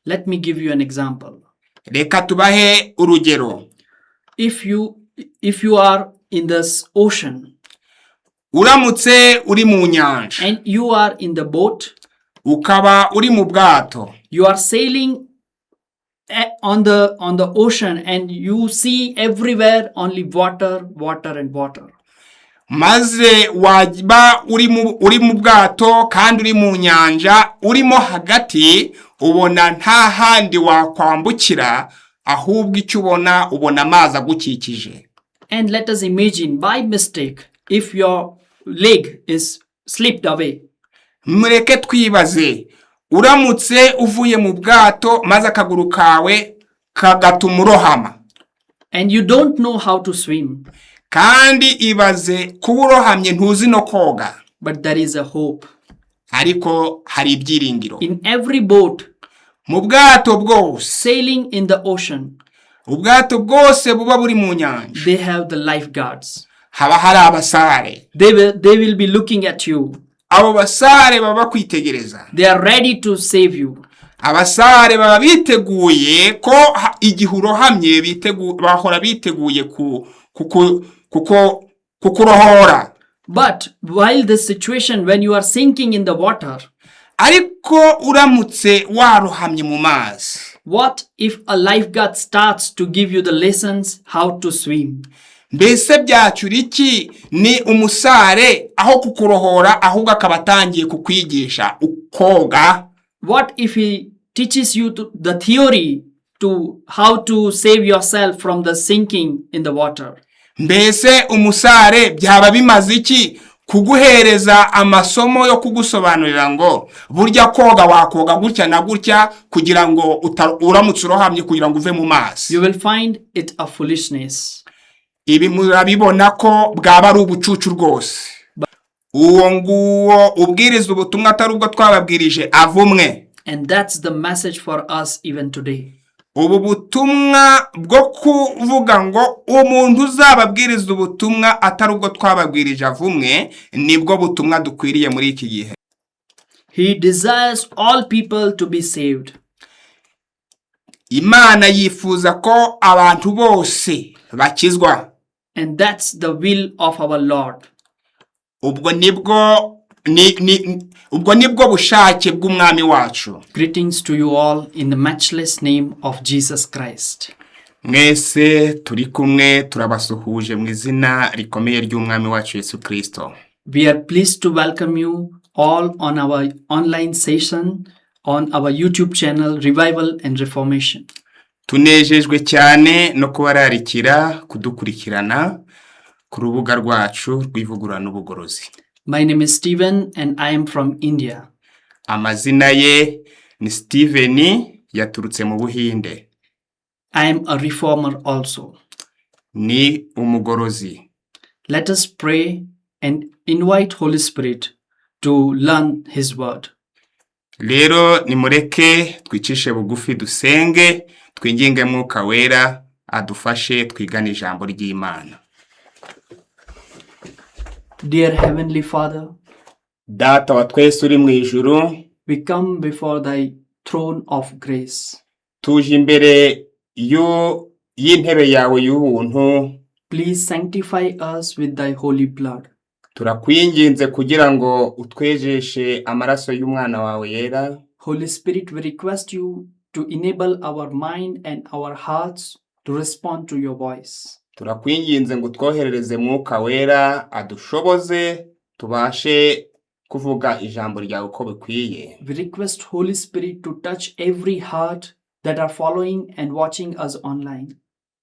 Let me give you an example. Reka tubahe urugero. If you are in this ocean Uramutse uri mu nyanja and you are in the boat, ukaba uri mu bwato, you are sailing on the ocean and you see everywhere only water and water. maze wajba uri mu bwato kandi uri mu nyanja urimo hagati, ubona nta handi wakwambukira ahubwo icyo ubona amazi agukikije. And let us imagine by mistake if your leg is slipped away. Mureke twibaze, uramutse uvuye mu bwato maze akaguru kawe kagatuma urohama. And you don't know how to swim. Kandi ibaze kuba urohamye ntuzi no koga. But there is a hope. Ariko hari ibyiringiro. In every boat, mu bwato bwose, sailing in the ocean, ubwato bwose buba buri mu nyanja, they have the lifeguards. haba hari abasare. They will be looking at you. Abo basare baba kwitegereza. They are ready to save you. Abasare baba biteguye ko igihe urohamye bahora biteguye kukurohora. But while this situation, when you are sinking in the water, ariko uramutse warohamye mu mazi, what if a lifeguard starts to give you the lessons how to swim? Mbese byacyura iki ni umusare aho kukurohora ahubwo akabatangiye kukwigisha ukoga? What if he teaches you the theory to how to save yourself from the sinking in the water? Mbese umusare byaba bimaze iki kuguhereza amasomo yo kugusobanurira ngo burya koga wakoga gutya na gutya kugira ngo uramutse urohamye kugira ngo uve mu mazi? You will find it a foolishness. Ibi murabibona ko bwaba ari ubucucu rwose. Uwo nguwo ubwiriza ubutumwa atari ubwo twababwirije avumwe. And that's the message for us even today. Ubu butumwa bwo kuvuga ngo umuntu uzababwiriza ubutumwa atari ubwo twababwirije avumwe, nibwo butumwa dukwiriye muri iki gihe. He desires all people to be saved. Imana yifuza ko abantu bose bakizwa. And that's the will of our Lord. Ubwo nibwo bushake bw'umwami wacu. Greetings to you all in the matchless name of Jesus Christ. Mwese turi kumwe turabasuhuje mu izina rikomeye ry'umwami wacu Yesu Kristo. We are pleased to welcome you all on our online session on our YouTube channel Revival and Reformation. Tunejejwe cyane no kubararikira kudukurikirana ku rubuga rwacu rw'ivugurura n'ubugorozi. My name is Stephen and I am from India. Amazina ye ni Steven, yaturutse mu Buhinde. I am a reformer also. Ni umugorozi. Let us pray and invite Holy Spirit to learn His word. Rero nimureke twicishe bugufi dusenge, twinginge Mwuka Wera adufashe twigane ijambo ry'Imana. Dear Heavenly Father, Data wa twese uri mu ijuru, we come before thy throne of grace. Tuje imbere y'intebe yawe y'ubuntu. Please sanctify us with thy holy blood. Turakwinginze kugira ngo utwejeshe amaraso y'umwana wawe yera. Holy Spirit, we request you to enable our mind and our hearts to respond to your voice. Turakwinginze ngo twoherereze Mwuka Wera adushoboze tubashe kuvuga ijambo ryawe uko bikwiye. We request Holy Spirit to touch every heart that are following and watching us online.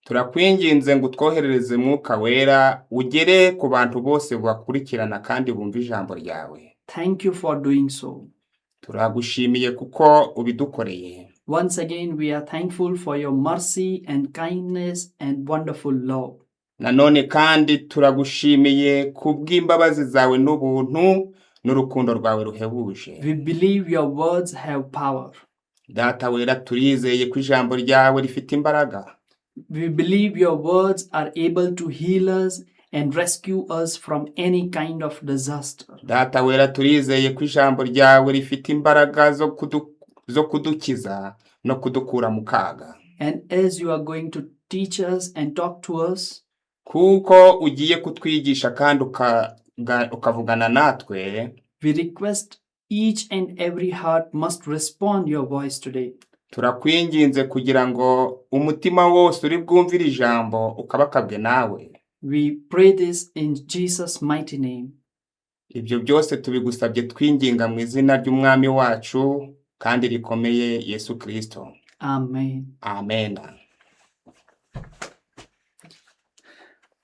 Turakwinginze ngo twoherereze Mwuka Wera ugere ku bantu bose bakurikirana kandi bumva ijambo ryawe. Thank you for doing so. Turagushimiye kuko ubidukoreye. Once again, we are thankful for your mercy and kindness and wonderful love. Nanone kandi turagushimiye kubw'imbabazi zawe n'ubuntu n'urukundo rwawe ruhebuje. We believe your words have power. Data wera, turizeye ko ijambo ryawe rifite imbaraga. We believe your words are able to heal us and rescue us from any kind of disaster. Data wera, turizeye ko ijambo ryawe rifite imbaraga zo kudukiza no kudukura mu kaga. And as you are going to teach us and talk to us, kuko ugiye kutwigisha kandi ukavugana natwe, we request each and every heart must respond your voice today. turakwinginze kugira ngo umutima wose uri bwumvire ijambo ukabakabwe nawe. We pray this in Jesus' mighty name. Ibyo byose tubigusabye twinginga mu izina ry'umwami wacu kandi rikomeye Yesu Kristo. Amen. Amen.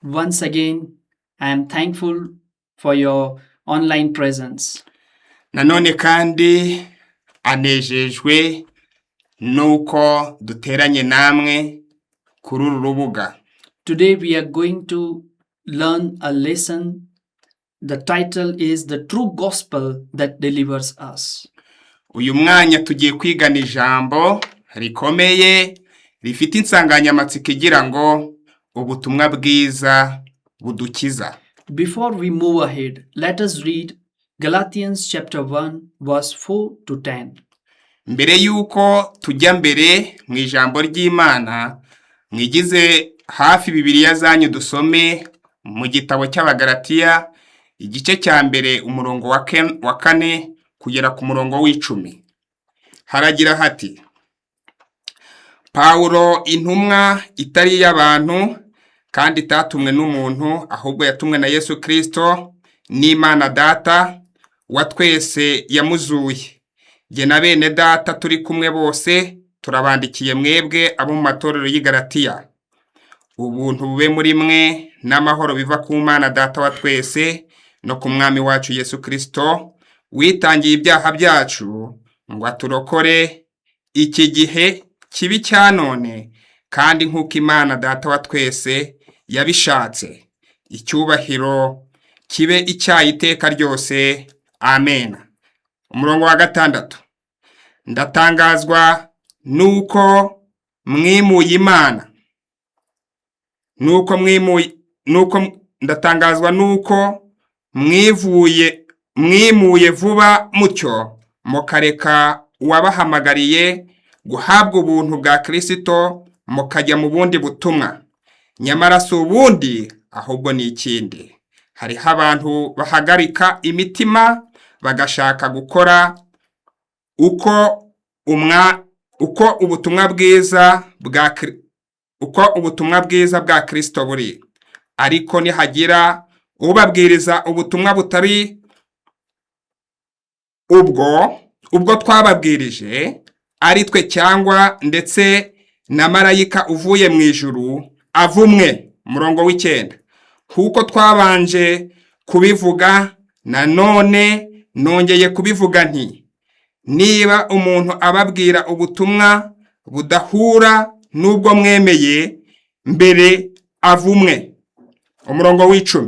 Once again, I am thankful for your online presence. Nanone kandi anejejwe nuko duteranye namwe kuri uru rubuga. Today we are going to learn a lesson. The title is The True Gospel That Delivers Us. Uyu mwanya tugiye kwigana ijambo rikomeye rifite insanganyamatsiko igira ngo ubutumwa bwiza budukiza. Before we move ahead, let us read Galatians chapter 1 verse 4 to 10. Mbere yuko tujya mbere mu ijambo ry'Imana, mwigize hafi Bibiliya zanyu dusome mu gitabo cy'Abagalatiya igice cya mbere umurongo wa 4 kugera ku murongo w'10. Haragira hati: Paulo, intumwa itari y'abantu kandi itatumwe n'umuntu, ahubwo yatumwe na Yesu Kristo n'Imana Data wa twese yamuzuye. Jye na bene data turi kumwe bose turabandikiye mwebwe abo mu matorero y'i Galatiya. Ubuntu bube muri mwe n'amahoro biva ku Mana Data wa twese no ku Mwami wacu Yesu Kristo, witangiye ibyaha byacu ngo aturokore iki gihe kibi cyanone, kandi nk'uko Imana Data wa twese yabishatse. Icyubahiro kibe icyaha iteka ryose. Amen. Umurongo wa 6: Ndatangazwa nuko mwimuye Imana. Ndatangazwa nuko mwimuye vuba mutyo mukareka uwabahamagariye guhabwa ubuntu bwa Kristo mukajya mu bundi butumwa. Nyamara si ubundi ahubwo ni ikindi. Hariho abantu bahagarika imitima bagashaka gukora uko ubutumwa bwiza bwa Kristo buri. Ariko nihagira ubabwiriza ubutumwa butari ubwo twababwirije, ari twe cyangwa ndetse na marayika uvuye mu ijuru, avumwe. Murongo w'9: Kuko twabanje kubivuga, nanone nongeye kubivuga nti, niba umuntu ababwira ubutumwa budahura n'ubwo mwemeye mbere, avumwe. Umurongo w'10: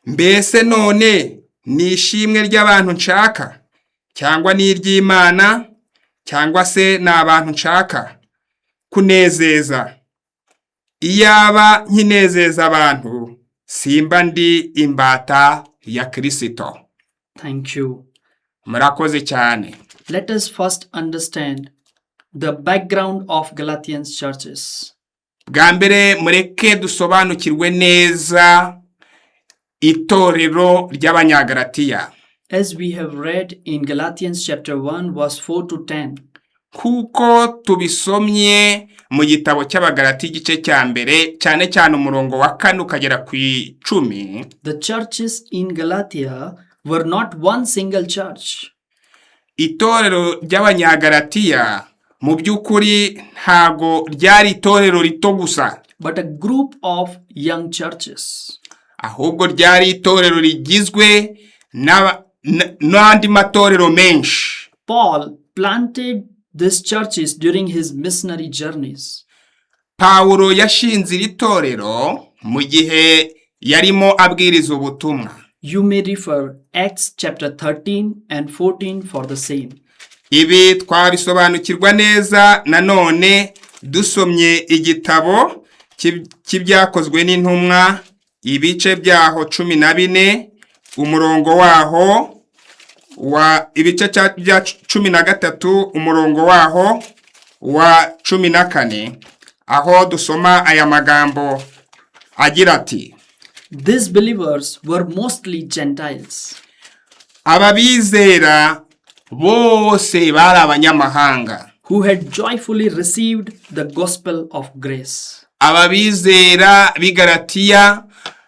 Mbese none ni ishimwe ry'abantu nshaka cyangwa n'iry'Imana, cyangwa se ni abantu nshaka kunezeza? Iyaba nkinezeza abantu, simba ndi imbata ya Kristo. Thank you. Murakoze cyane. Let us first understand the background of Galatians churches. Bwa mbere mureke dusobanukirwe neza itorero ry'Abanyagalatiya. As we have read in Galatians chapter 1 verse 4 to 10. Kuko tubisomye mu gitabo cy'Abagalatiya igice cya mbere, cyane cyane umurongo wa 4 ukagera ku 10. The churches in Galatia were not one single church. Itorero ry'Abanyagalatiya mu by'ukuri ntago ryari itorero rito gusa, but a group of young churches. Ahubwo ryari itorero rigizwe n'andi matorero menshi. Paul planted these churches during his missionary journeys. Paulo yashinze iri torero mu gihe yarimo abwiriza ubutumwa. You may refer Acts chapter 13 and 14 for the same. Ibi twabisobanukirwa neza nanone dusomye igitabo cy'ibyakozwe n'intumwa ibice byaho 14 umurongo waho wa ibice bya 13 umurongo waho wa 14 aho dusoma aya magambo agira ati, These believers were mostly Gentiles. ababizera bose bari abanyamahanga, who had joyfully received the gospel of grace. ababizera b'i Galatiya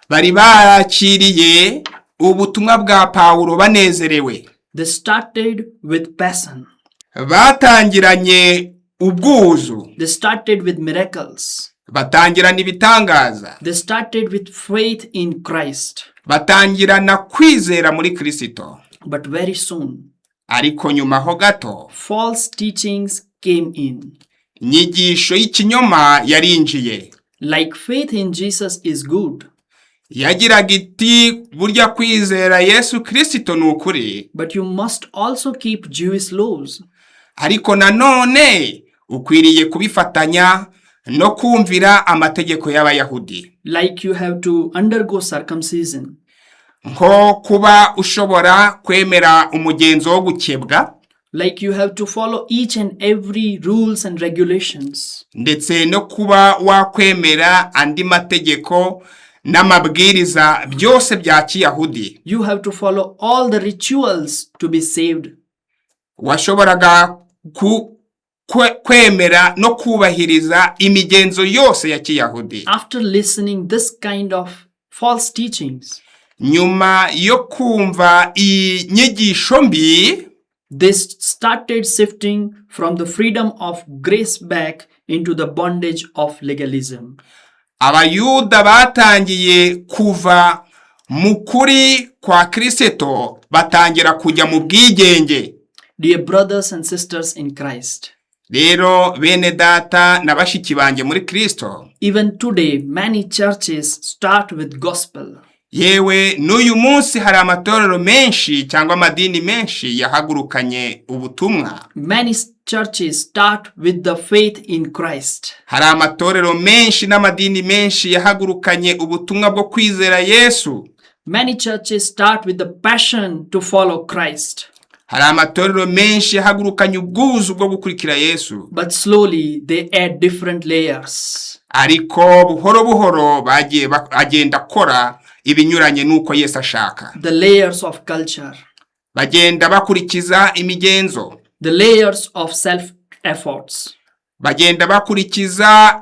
bari barakiriye ubutumwa bwa Pawulo banezerewe. They started with passion. Batangiranye ubwuzu. They started with miracles. Batangirana ibitangaza. They started with faith in Christ. Batangirana kwizera muri Kristo. But very soon, ariko nyuma ho gato, false teachings came in. Inyigisho y'ikinyoma yarinjiye. Like faith in Jesus is good. Yagiraga iti burya kwizera Yesu Kristo n'ukuri. But you must also keep Jewish laws. Ariko nanone ukwiriye kubifatanya no kumvira amategeko y'Abayahudi. Like you have to undergo circumcision. Nko kuba ushobora kwemera umugenzo wo gukebwa. Like you have to follow each and every rules and regulations. Ndetse no kuba wakwemera andi mategeko n'amabwiriza byose bya Kiyahudi. You have to follow all the rituals to be saved. Washoboraga kwemera no kubahiriza imigenzo yose ya Kiyahudi. After listening this kind of false teachings, nyuma yo kumva inyigisho mbi, they started shifting from the freedom of grace back into the bondage of legalism. Abayuda batangiye kuva mu kuri kwa Kristo batangira kujya mu bwigenge. Dear brothers and sisters in Christ, rero bene data na bashiki banje muri Kristo, even today many churches start with gospel. Yewe n'uyu munsi hari amatorero menshi cyangwa amadini menshi yahagurukanye ubutumwa. Many churches start with the faith in Christ. Hari amatorero menshi n'amadini menshi yahagurukanye ubutumwa bwo kwizera Yesu. Many churches start with the passion to follow Christ. Hari amatorero menshi yahagurukanye ubwuzu bwo gukurikira Yesu. But slowly they add different layers. Ariko buhoro buhoro bagiye agenda kora ibinyuranye nuko Yesu ashaka. The layers of culture. Bagenda bakurikiza imigenzo. The layers of self efforts. Bagenda bakurikiza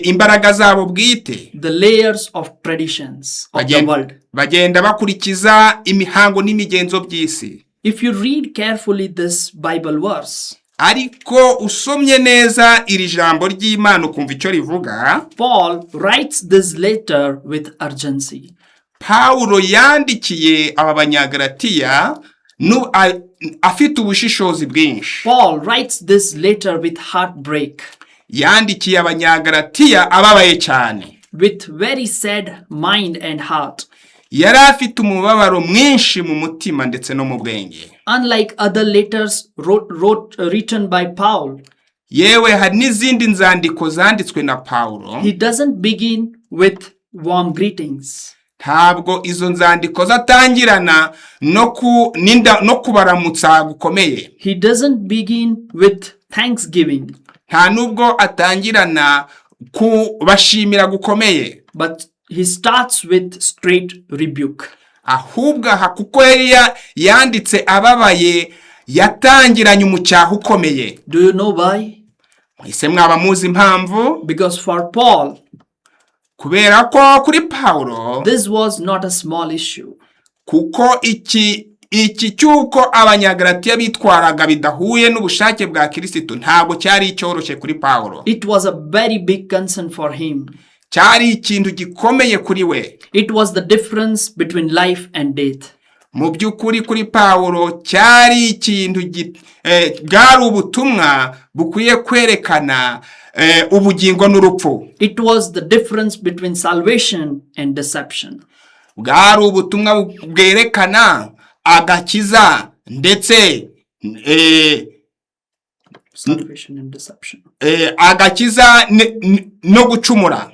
imbaraga zabo bwite. The layers of traditions of the world. Bagenda bakurikiza imihango n'imigenzo by'isi. If you read carefully this Bible verse, ariko usomye neza iri jambo ry'Imana ukumva icyo rivuga, Paul writes this letter with urgency. Paulo yandikiye aba Banyagalatiya afite ubushishozi bwinshi. Paul writes this letter with heartbreak. Yandikiye Abanyagalatiya ababaye cyane. With very sad mind and heart. Yari afite umubabaro mwinshi mu mutima ndetse no mu bwenge. Unlike other letters written by Paul, yewe hari n'izindi nzandiko zanditswe na Paulo, he doesn't begin with warm greetings. Ntabwo izo nzandiko zatangirana no kubaramutsa gukomeye. He doesn't begin with thanksgiving. Nta nubwo atangirana kubashimira gukomeye. But he starts with straight rebuke. Ahubwo kuko yanditse ababaye yatangiranye umucyaha ukomeye. Do you know why? Mwese mwaba muzi impamvu? Because for Paul, kubera ko kuri Paulo, this was not a small issue. Kuko iki cyuko Abanyagalatiya bitwaraga bidahuye n'ubushake bwa Kristo ntabwo cyari icyoroshye kuri Paulo. It was a very big concern for him. Cyari ikintu gikomeye kuri we. It was the difference between life and death. Mu by'ukuri kuri Paulo cyari ikintu bwari ubutumwa bukwiye kwerekana ubugingo n'urupfu. It was the difference between salvation and deception. Bwari ubutumwa bwerekana agakiza ndetse salvation and deception. Agakiza no gucumura.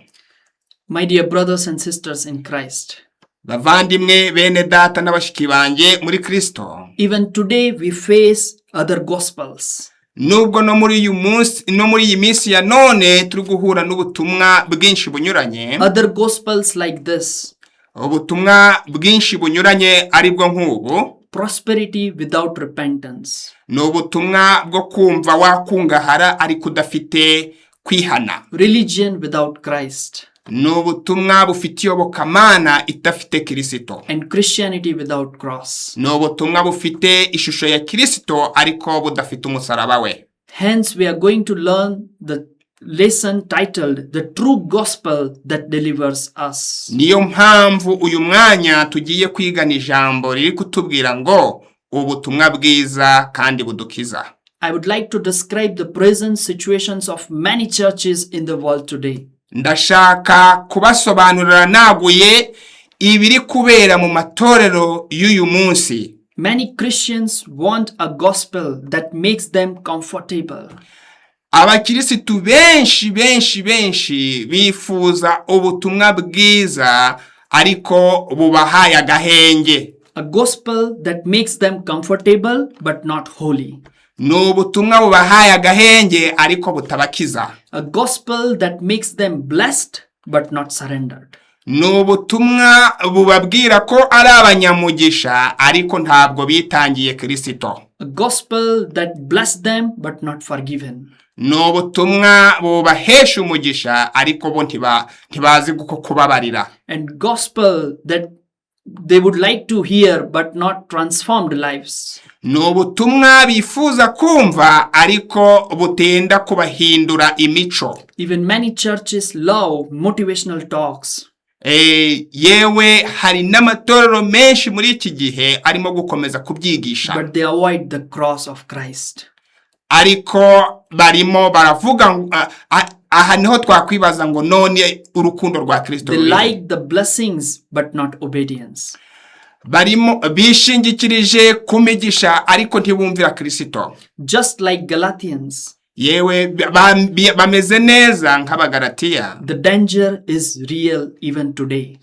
My dear brothers and sisters in Christ, bavandimwe bene data n'abashiki banje muri Kristo, even today we face other gospels. nubwo no muri iyi minsi ya none turi guhura n'ubutumwa bwinshi bunyuranye, other gospels like this, ubutumwa bwinshi bunyuranye aribwo nk'ubu, prosperity without repentance, ni ubutumwa bwo kumva wakungahara ariko udafite kwihana, religion without Christ, ni ubutumwa bufite iyobokamana idafite Kristo, and Christianity without cross. ni ubutumwa bufite ishusho ya Kristo ariko budafite umusaraba we. Hence, we are going to learn the lesson titled The True Gospel That Delivers Us. Niyo mpamvu uyu mwanya tugiye kwigana ijambo riri kutubwira ngo ubutumwa bwiza kandi budukiza. I would like to describe the present situations of many churches in the world today. Ndashaka kubasobanurira naguye ibiri kubera mu matorero y'uyu munsi. Many Christians want a gospel that makes them comfortable. Abakirisitu benshi bifuza ubutumwa bwiza ariko bubahaye agahenge. A gospel that makes them comfortable but not holy. Ni ubutumwa bubahaye agahenge ariko butabakiza. A gospel that makes them blessed but not surrendered. Ni ubutumwa bubabwira ko ari abanyamugisha ariko ntabwo bitangiye Kristo. A gospel that blessed them but not forgiven. Ni ubutumwa bubahesha umugisha ariko bo ntibazi guko kubabarira. And gospel that they would like to hear but not transformed lives. Ni ubutumwa bifuza kumva ariko butenda kubahindura imico. Even many churches love motivational talks. Yewe hari n'amatorero menshi muri iki gihe arimo gukomeza kubyigisha. But they avoid the cross of Christ. Ariko barimo baravuga aha niho twakwibaza ngo none urukundo rwa Kristo. They like the blessings but not obedience. Barimo bishingikirije kumigisha ariko ntibumvira Kristo. Just like Galatians. Yewe bameze neza nk'abagalatiya. The danger is real even today.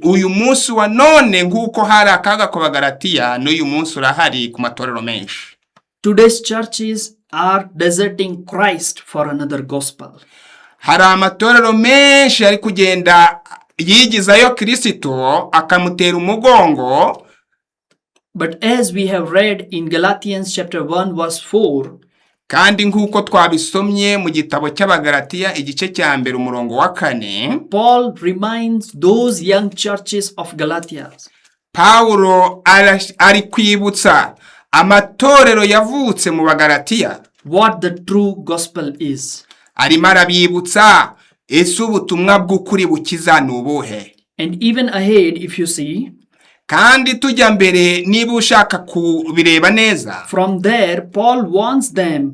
Uyu munsi wa none nk'uko hari akaga ku bagalatiya n'uyu munsi urahari ku matorero menshi. Today's churches are deserting Christ for another gospel. Hari amatorero menshi ari kugenda yigizayo Kristo akamutera umugongo. But as we have read in Galatians chapter 1 verse 4, kandi nk'uko twabisomye mu gitabo cy'abagalatiya igice cya mbere umurongo wa 4, Paul reminds those young churches of Galatia. Paulo ari kwibutsa amatorero yavutse mu bagalatiya what the true gospel is. Arimo arabibutsa ese ubutumwa bw'ukuri bukiza nubuhe. And even ahead, if you see, kandi tujya mbere niba ushaka kubireba neza, from there Paul warns them,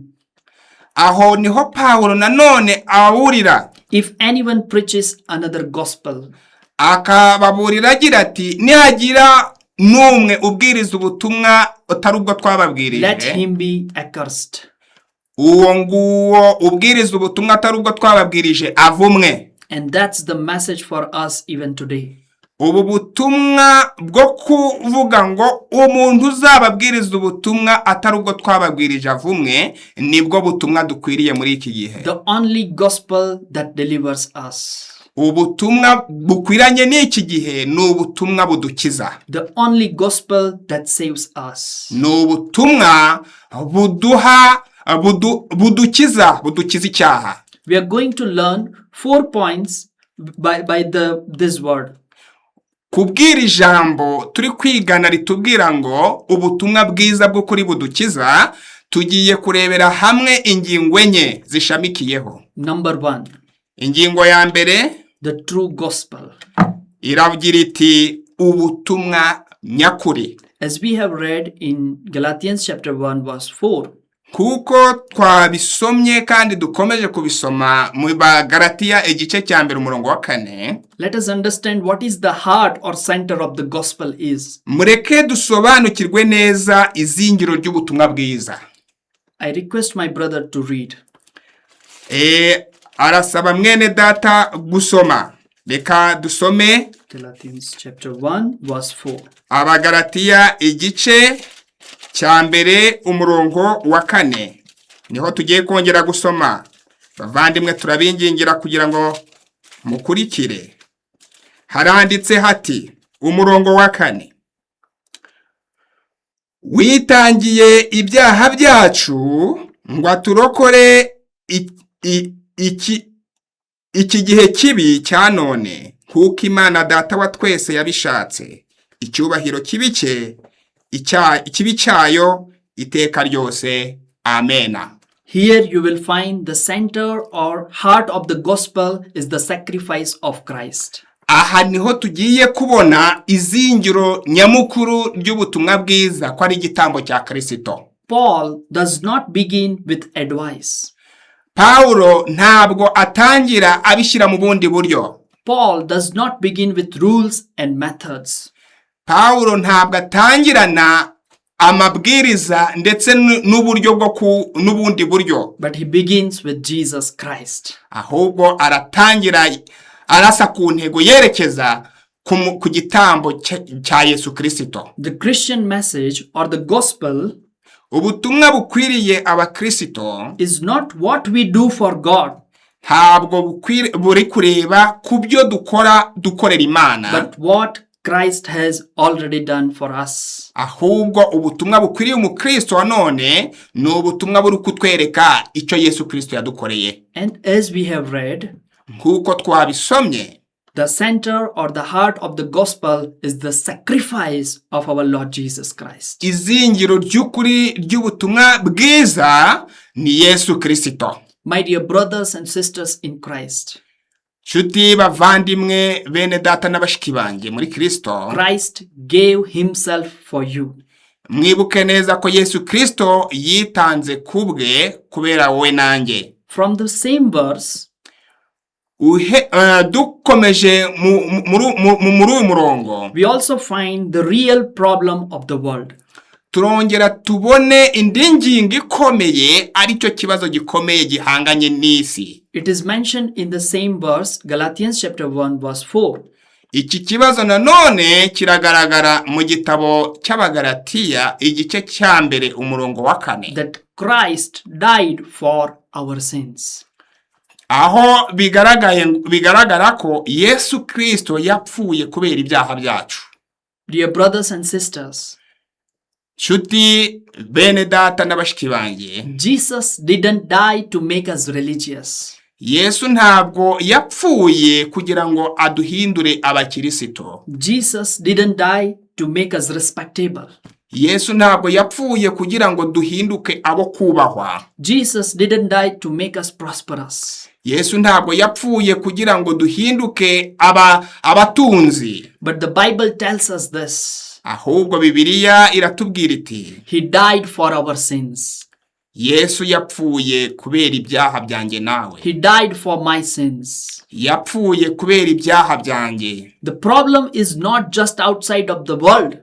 aho niho Paulo nanone aburira, if anyone preaches another gospel, akababurira agira ati nihagira numwe ubwiriza ubutumwa utari ubwo twababwirije, let him be accursed. Uwo nguwo ubwiriza ubutumwa atari ubwo twababwirije avumwe. And that's the message for us even today. Ubu butumwa bwo kuvuga ngo umuntu uzababwiriza ubutumwa atari ubwo twababwirije avumwe nibwo butumwa dukwiriye muri iki gihe. The only gospel that delivers us. Ubutumwa bukwiranye n'iki gihe ni ubutumwa budukiza. The only gospel that saves us. Ni ubutumwa budukiza icyaha. We are going to learn 4 points by this word. Kubwira ijambo turi kwigana ritubwira ngo ubutumwa bwiza bwo kuri budukiza, tugiye kurebera hamwe ingingo enye zishamikiyeho. Number 1. Ingingo ya mbere, the true gospel. Iravugira iti ubutumwa nyakuri. As we have read in Galatians chapter 1 verse 4. Kuko twabisomye kandi dukomeje kubisoma mu Bagalatiya igice cya mbere umurongo wa 4. Let us understand what is the heart or center of the gospel is. Mureke dusobanukirwe neza izingiro ry'ubutumwa bwiza. I request my brother to read. Arasaba mwene data gusoma. Reka dusome Galatians chapter 1 verse 4. Abagalatiya igice cya mbere umurongo wa 4. niho tugiye kongera gusoma. Bavandimwe, turabingingira kugira ngo mukurikire. Haranditse hati, umurongo wa 4, witangiye ibyaha byacu ngo aturokore iki gihe kibi cya none, kuko Imana Data wa twese yabishatse. Icyubahiro ikibi cyayo iteka ryose. Amena. Here you will find the center or heart of the gospel is the sacrifice of Christ. Aha niho tugiye kubona izingiro nyamukuru ry'ubutumwa bwiza ko ari igitambo cya Kristo. Paul does not begin with advice. Paulo ntabwo atangira abishyira mu bundi buryo. Paul does not begin with rules and methods. Paulo ntabwo atangirana amabwiriza ndetse n'uburyo n'ubundi buryo. But he begins with Jesus Christ. Ahubwo aratangira arasa ku ntego yerekeza ku gitambo cya Yesu Kristo. The Christian message or the gospel ubutumwa bukwiriye abakristo is not what we do for God, ntabwo buri kureba ku byo dukorera Imana, but what Christ has already done for us. Ahubwo ubutumwa bukwiriye umukristo wa none ni ubutumwa buri kutwereka icyo Yesu Kristo yadukoreye. And as we have read, nkuko twabisomye, the center or the heart of the gospel is the sacrifice of our Lord Jesus Christ. Izingiro ry'ukuri ry'ubutumwa bwiza ni Yesu Kristo. My dear brothers and sisters in Christ, Shuti bavandimwe bene data n'abashiki banjye muri Kristo, Christ gave himself for you. Mwibuke neza ko Yesu Kristo yitanze kubwe kubera wowe nanjye. From the same verse, dukomeje muri uyu murongo, we also find the real problem of the world. Turongera tubone indi ngingo ikomeye, aricyo kibazo gikomeye gihanganye n'isi. It is mentioned in the same verse, Galatians chapter 1 verse 4. Iki kibazo nanone kiragaragara mu gitabo cy'Abagalatiya igice cya mbere umurongo wa 4. That Christ died for our sins. Aho bigaragara ko Yesu Kristo yapfuye kubera ibyaha byacu. Dear brothers and sisters, Shuti bene data n'abashiki banjye, Jesus didn't die to make us religious. Yesu ntabwo yapfuye kugira ngo aduhindure abakirisito. Jesus didn't die to make us respectable. Yesu ntabwo yapfuye kugira ngo duhinduke abo kubahwa. Jesus didn't die to make us prosperous. Yesu ntabwo yapfuye kugira ngo duhinduke abatunzi. But the Bible tells us this. Ahubwo Bibiliya iratubwira iti, He died for our sins. Yesu yapfuye kubera ibyaha byanjye nawe. He died for my sins. Yapfuye kubera ibyaha byanjye. The problem is not just outside of the world.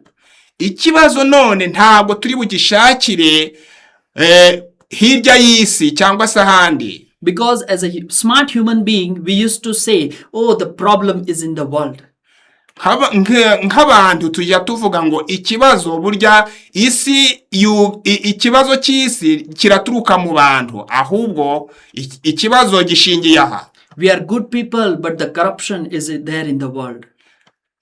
Ikibazo none ntabwo turi bugishakire hirya y'isi cyangwa se ahandi. Because as a smart human being, we used to say, oh, the problem is in the world. Nk'abantu tujya tuvuga ngo ikibazo burya ikibazo cy'isi kiraturuka mu bantu, ahubwo ikibazo gishingiye aha. We are good people, but the corruption is there in the world.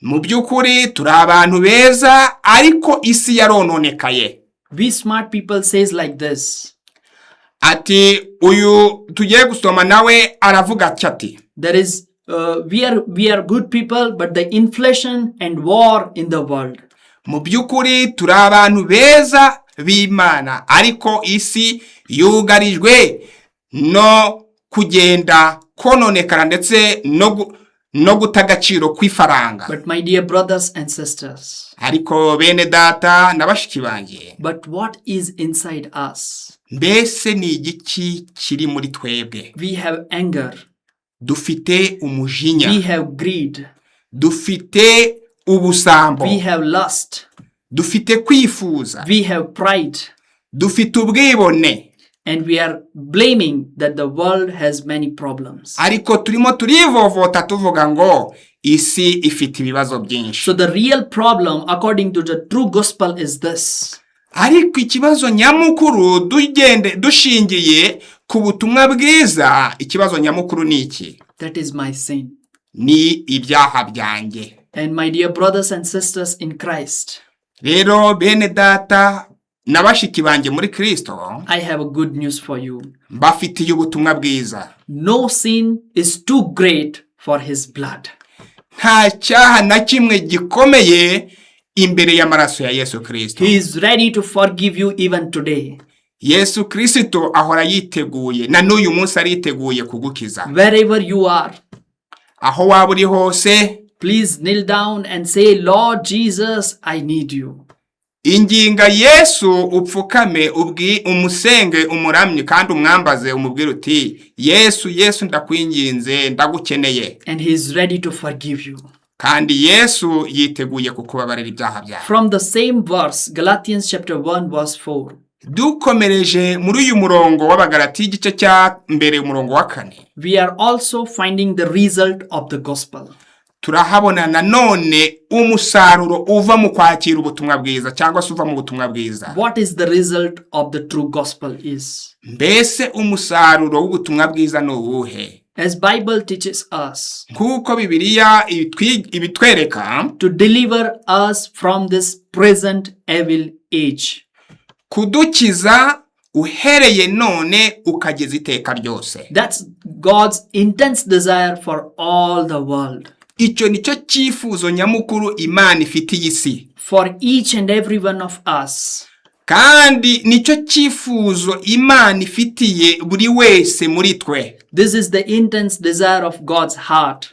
Mu by'ukuri turi abantu beza, ariko isi yarononekaye. We smart people says like this. Ati uyu tugiye gusoma nawe aravuga ati, there is we are good people, but the inflation and war in the world. Mu by'ukuri turi abantu beza b'Imana, ariko isi yugarijwe no kugenda kononekara ndetse no gutagaciro kw'ifaranga. But my dear brothers and sisters, ariko bene data n'abashiki banjye, but what is inside us? Mbese ni igiki kiri muri twebwe? We have anger. Dufite umujinya. We have greed. Dufite ubusambo. We have lust. Dufite kwifuza. We have pride. Dufite ubwibone. And we are blaming that the world has many problems. Ariko turimo turivovota tuvuga ngo isi ifite ibibazo byinshi. So the real problem according to the true gospel is this. ariko ikibazo nyamukuru dushingiye ku butumwa bwiza, ikibazo nyamukuru ni iki? That is my sin. Ni ibyaha byanjye. And my dear brothers and sisters in Christ, rero bene data nabashiki banjye muri Kristo, I have a good news for you. Mbafitiye ubutumwa bwiza. No sin is too great for his blood. Nta cyaha na kimwe gikomeye imbere y'amaraso ya Yesu Kristo. He is ready to forgive you even today. Yesu Kristo ahora yiteguye, na n'uyu munsi ariteguye kugukiza. Wherever you are, aho waba uri hose, please kneel down and say, Lord Jesus, I need you. inginga Yesu upfukame umusenge umuramye kandi umwambaze umubwire uti Yesu ndakwinginze ndagukeneye. And he is ready to forgive you. Kandi Yesu yiteguye kukubabarira ibyaha byawe. From the same verse, Galatians chapter 1 verse 4. Dukomereje muri uyu murongo w'Abagalati igice cya mbere umurongo wa 4. We are also finding the result of the gospel. Turahabona nanone umusaruro uva mu kwakira ubutumwa bwiza cyangwa se uva mu butumwa bwiza. What is the result of the true gospel is? Mbese umusaruro w'ubutumwa bwiza ni uwuhe? As Bible teaches us, kuko Bibiliya ibitwereka, to deliver us from this present evil age. Kudukiza uhereye none ukageza iteka ryose. That's God's intense desire for all the world. Icyo nicyo cyifuzo nyamukuru Imana ifitiye isi. For each and every one of us. Kandi nicyo cyifuzo Imana ifitiye buri wese muri twe. This is the intense desire of God's heart.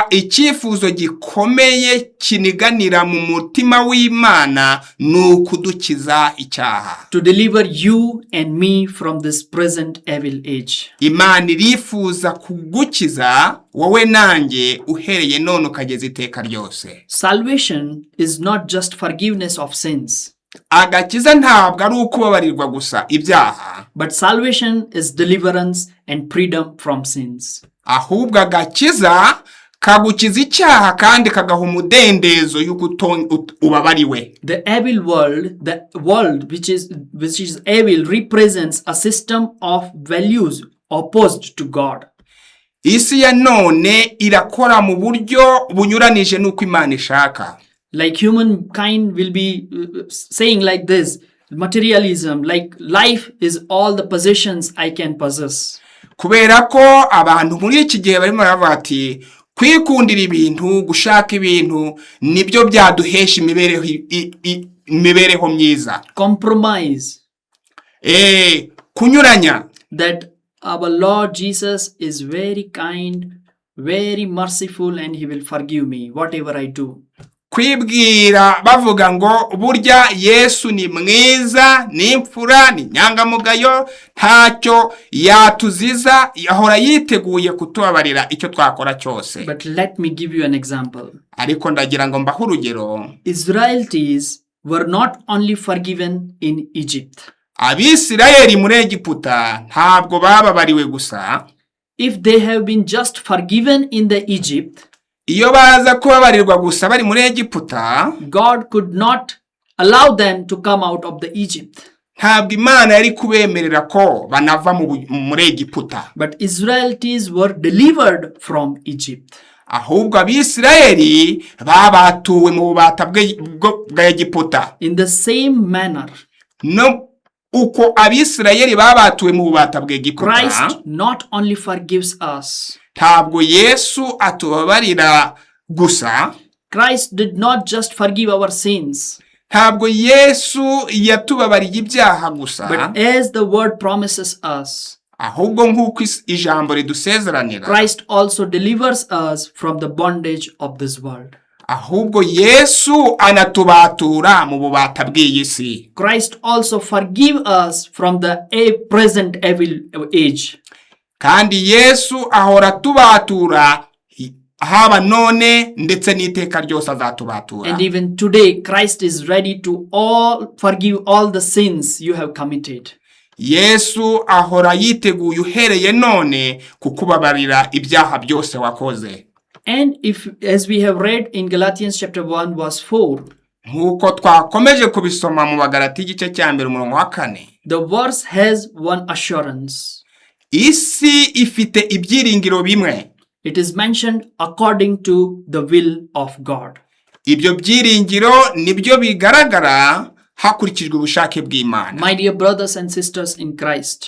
Icyifuzo gikomeye kiniganira mu mutima w'Imana nukudukiza icyaha. To deliver you and me from this present evil age. Imana irifuza kugukiza wowe nanjye uhereye none ukageza iteka ryose. Salvation is not just forgiveness of sins. Agakiza ntabwo ari ukubabarirwa gusa ibyaha. But salvation is deliverance and freedom from sins. Ahubwo agakiza kagukiza icyaha kandi kagaha umudendezo yuko ubabariwe. The world which is evil represents a system of values opposed to God. Isi ya none irakora mu buryo bunyuranije nuko Imana ishaka. Like humankind will be saying like this, materialism, like life is all the possessions I can possess. Kubera ko abantu muri iki gihe barimo baravuga ati kwikundira ibintu, gushaka ibintu nibyo byaduhesha imibereho myiza. Compromise. Kunyuranya. That our Lord Jesus is very kind, very merciful, and he will forgive me whatever I do. Kwibwira bavuga ngo burya Yesu ni mwiza, ni imfura, ni nyangamugayo, ntacyo yatuziza, yahora yiteguye kutubabarira icyo twakora cyose. But let me give you an example. Ariko ndagira ngo mbahe urugero. Israelites were not only forgiven in Egypt. Abisirayeli muri Egiputa ntabwo bababariwe gusa. If they have been just forgiven in the Egypt, iyo baza kubabarirwa gusa bari muri Egiputa, God could not allow them to come out of the Egypt. Ntabwo Imana yari kubemerera ko banava muri Egiputa. But Israelites were delivered from Egypt. Ahubwo Abisirayeli babatuwe mu bubata bwa Egiputa. In the same manner, no uko Abisirayeli babatuwe mu bubata bwa Egiputa, Christ not only forgives us. Ntabwo Yesu atubabarira gusa. Christ did not just forgive our sins. Ntabwo Yesu yatubabariye ibyaha gusa. But as the word promises us, ahubwo nk'uko ijambo ridusezeranira, Christ also delivers us from the bondage of this world. Ahubwo Yesu anatubatura mu bubata bw'iyi si. Christ also forgive us from the present evil age. Kandi Yesu ahora tubatura haba none ndetse n'iteka ryose azatubatura. And even today Christ is ready to forgive all the sins you have committed. Yesu ahora yiteguye uhereye none kukubabarira ibyaha byose wakoze. And as we have read in Galatians chapter 1 verse 4, nk'uko twakomeje kubisoma mu Bagalati igice cya mbere umurongo wa 4. The verse has one assurance. Isi ifite ibyiringiro bimwe. It is mentioned according to the will of God. Ibyo byiringiro nibyo bigaragara hakurikijwe ubushake bw'Imana. My dear brothers and sisters in Christ,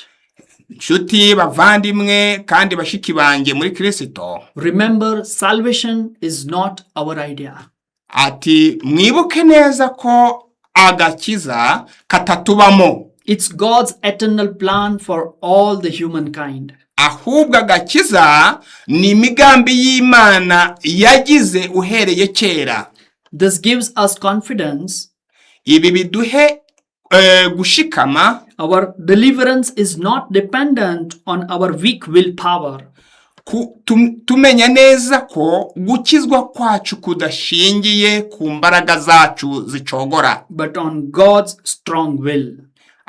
nshuti bavandimwe kandi bashiki banjye muri Kristo, remember, salvation is not our idea. ati mwibuke neza ko agakiza katatubamo. It's God's eternal plan for all the humankind. Ahubwo agakiza ni imigambi y'Imana yagize uhereye kera. This gives us confidence. Ibi biduhe gushikama. Our deliverance is not dependent on our weak willpower. Tumenya neza ko gukizwa kwacu kudashingiye ku mbaraga zacu zicogora, but on God's strong will.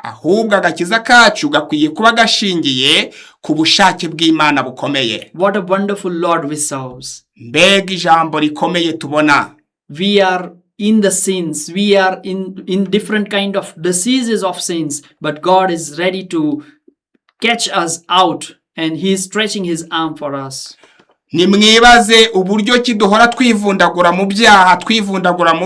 Ahubwo agakiza kacu gakwiye kuba gashingiye ku bushake bw'Imana bukomeye. What a wonderful Lord we serve. Mbega ijambo rikomeye tubona. We are in the sins. We are in different kind of diseases of sins. But God is ready to catch us out. And he is stretching his arm for us. Nimwibaze uburyo ki duhora twivundagura mu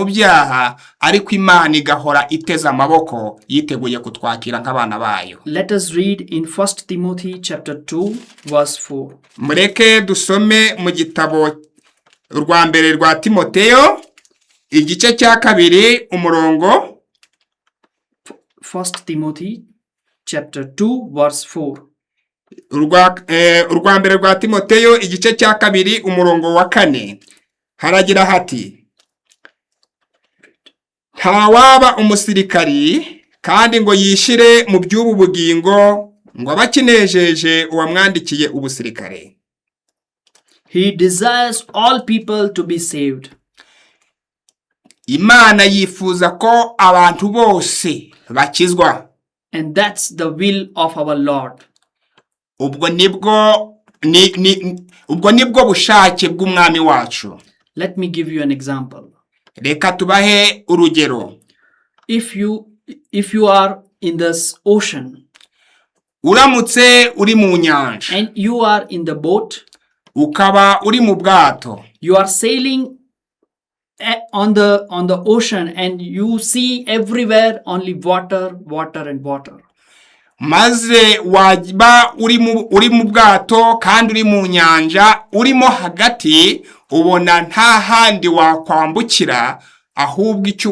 byaha, ariko Imana igahora iteza amaboko yiteguye kutwakira nk'abana bayo. Let us read in 1 Timothy chapter 2 verse 4. Mureke dusome mu gitabo rwa mbere rwa Timoteyo igice cya 2 umurongo 1 Timothy chapter 2 verse 4. Urwa mbere rwa Timoteyo igice cya 2 umurongo wa 4 haragira hati: ntawaba umusirikari kandi ngo yishire mu by'ubu bugingo ngo abakinejeje uwamwandikiye ubusirikare. He desires all people to be saved. Imana yifuza ko abantu bose bakizwa. And that's the will of our Lord. Ubwo nibwo bushake bw'umwami wacu. Let me give you an example. Reka tubahe urugero. If you are in this ocean, uramutse uri mu nyanja, and you are in the boat, ukaba uri mu bwato, you are sailing on the ocean, and you see everywhere only water and water. Maze wajba uri mu bwato kandi uri mu nyanja, urimo hagati ubona nta handi wakwambukira, ahubwo icyo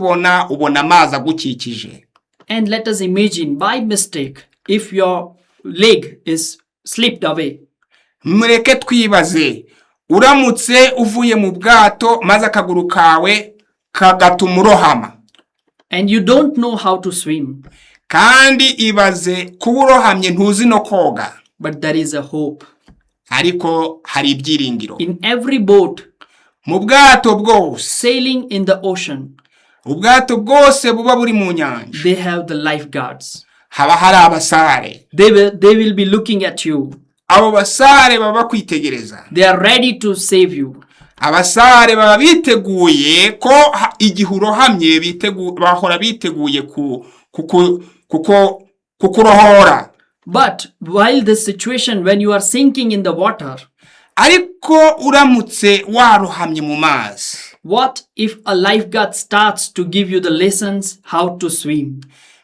ubona amazi agukikije. And let us imagine, by mistake, if your leg is slipped away. Mureke twibaze, uramutse uvuye mu bwato maze akaguru kawe kagatuma urohama. And you don't know how to swim. Kandi ibaze kuba urohamye ntuzi no koga. But there is a hope. Ariko hari ibyiringiro. In every boat, mu bwato bwose, sailing in the ocean, ubwato bwose buba buri mu nyanja, they have the lifeguards. haba hari abasare. They will be looking at you. Abo basare baba kwitegereza. They are ready to save you. Abasare baba biteguye ko igihe urohamye bahora biteguye kukurohora. But while this situation, when you are sinking in the water, ariko uramutse warohamye mu mazi, what if a lifeguard starts to give you the lessons how to swim?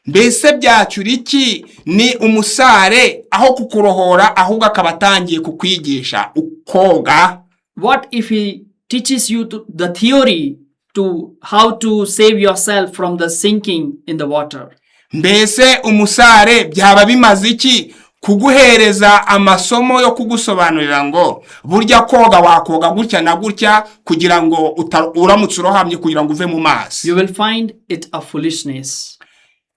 Mbese byacyura iki ni umusare aho kukurohora ahubwo akabatangiye kukwigisha ukoga? What if he teaches you the theory to how to save yourself from the sinking in the water? Mbese umusare byaba bimaze iki kuguhereza amasomo yo kugusobanurira ngo burya koga wakoga gutya na gutya kugira ngo uramutse urohamye kugira ngo uve mu mazi? You will find it a foolishness.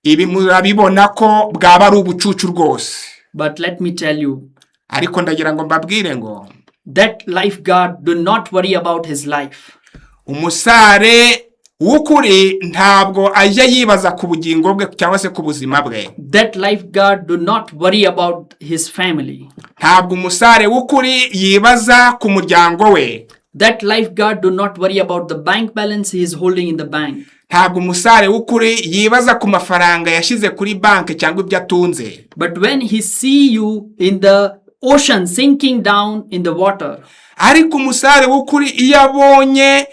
Ibi murabibona ko bwaba ari ubucucu rwose. But let me tell you, ariko ndagira ngo mbabwire ngo that lifeguard do not worry about his life. Umusare w'ukuri ntabwo ajya yibaza ku bugingo bwe cyangwa se ku buzima bwe. That lifeguard do not worry about his family. Ntabwo umusare w'ukuri yibaza ku muryango we. That lifeguard do not worry about the bank balance he is holding in the bank. ntabwo umusare w'ukuri yibaza ku mafaranga yashize kuri banki cyangwa ibyo atunze. But when he see you in the ocean sinking down in the water, ariko umusare w'ukuri iyo abonye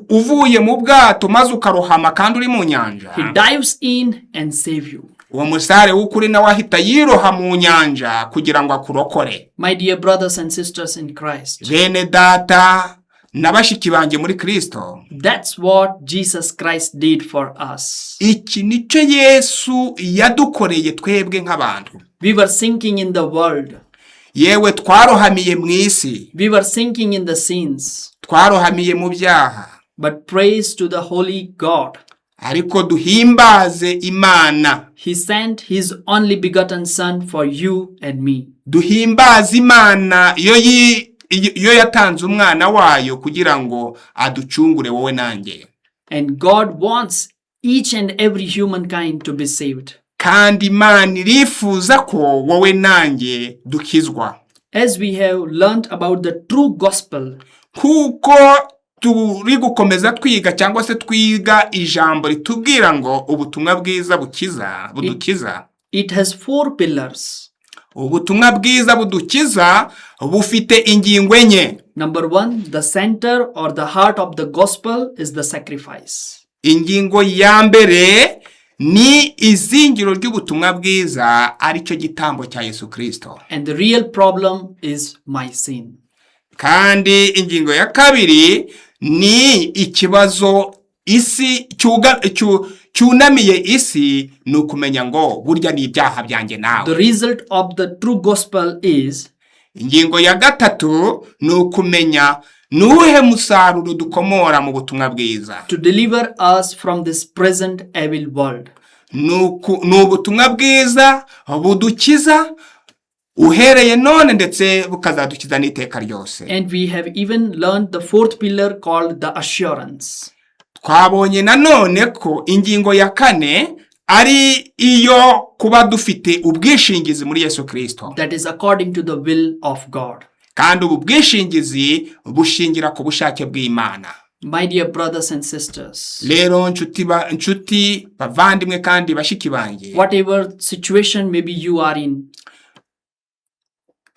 uvuye mu bwato maze ukarohama kandi uri mu nyanja, he dives in and save you. uwo musare w'ukuri nawe ahita yiroha mu nyanja kugira ngo akurokore. My dear brothers and sisters in Christ, bene data na bashiki banjye muri Kristo, that's what Jesus Christ did for us. iki nicyo Yesu yadukoreye twebwe nk'abantu. We were sinking in the world. yewe twarohamiye mu isi, We were sinking in the sins. twarohamiye mu byaha, But praise to the Holy God. ariko duhimbaze Imana. He sent His only begotten Son for you and me. duhimbaze Imana iyo yatanze umwana wayo kugira ngo aducungure wowe nanjye. And God wants each and every humankind to be saved. kandi Imana irifuza ko wowe nanjye dukizwa. As we have learned about the true gospel, kuko turi gukomeza twiga cyangwa se twiga ijambo ritubwira ngo ubutumwa bwiza budukiza. it has 4 pillars. ubutumwa bwiza budukiza bufite ingingo enye. Number 1, the center or the heart of the gospel is the sacrifice. ingingo ya mbere ni izingiro ry'ubutumwa bwiza, aricyo gitambo cya Yesu Kristo. And the real problem is my sin. kandi ingingo ya kabiri ni ikibazo isi cyunamiye isi, ni ukumenya ngo burya ni ibyaha byanjye nawe. The result of the true gospel is, ingingo ya gatatu ni ukumenya nuhe musaruro dukomora mu butumwa bwiza. to deliver us from this present evil world. ni ubutumwa bwiza budukiza uhereye none ndetse bukazadukiza n'iteka ryose. And we have even learned the 4th pillar called the assurance. twabonye nanone ko ingingo ya kane ari iyo kuba dufite ubwishingizi muri Yesu Kristo. That is according to the will of God. kandi ubu bwishingizi bushingira ku bushake bw'Imana. My dear brothers and sisters, rero nshuti bavandimwe kandi bashiki banjye, whatever situation maybe you are in,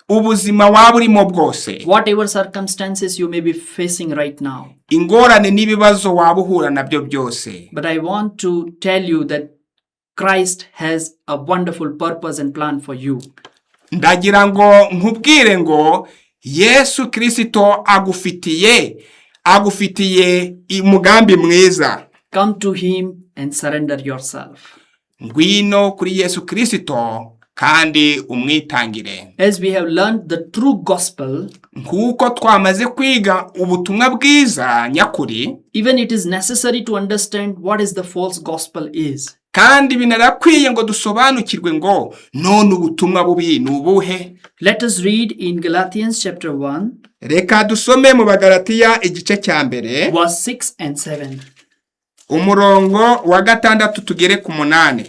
ubuzima waba urimo bwose, whatever circumstances you may be facing right now, ingorane n'ibibazo waba uhura nabyo byose, but I want to tell you that Christ has a wonderful purpose and plan for you. ndagira ngo nkubwire ngo Yesu Kristo agufitiye umugambi mwiza. Come to Him and surrender yourself. ngwino kuri Yesu Kristo kandi umwitangire. As we have learned the true gospel, nkuko twamaze kwiga ubutumwa bwiza nyakuri, even it is necessary to understand what is the false gospel is. kandi binarakwiye ngo dusobanukirwe ngo none ubutumwa bubi ni ubuhe. Let us read in Galatians chapter 1. reka dusome mu Bagalatiya igice cya mbere verse 6 and 7. umurongo wa 6 tugere ku 8.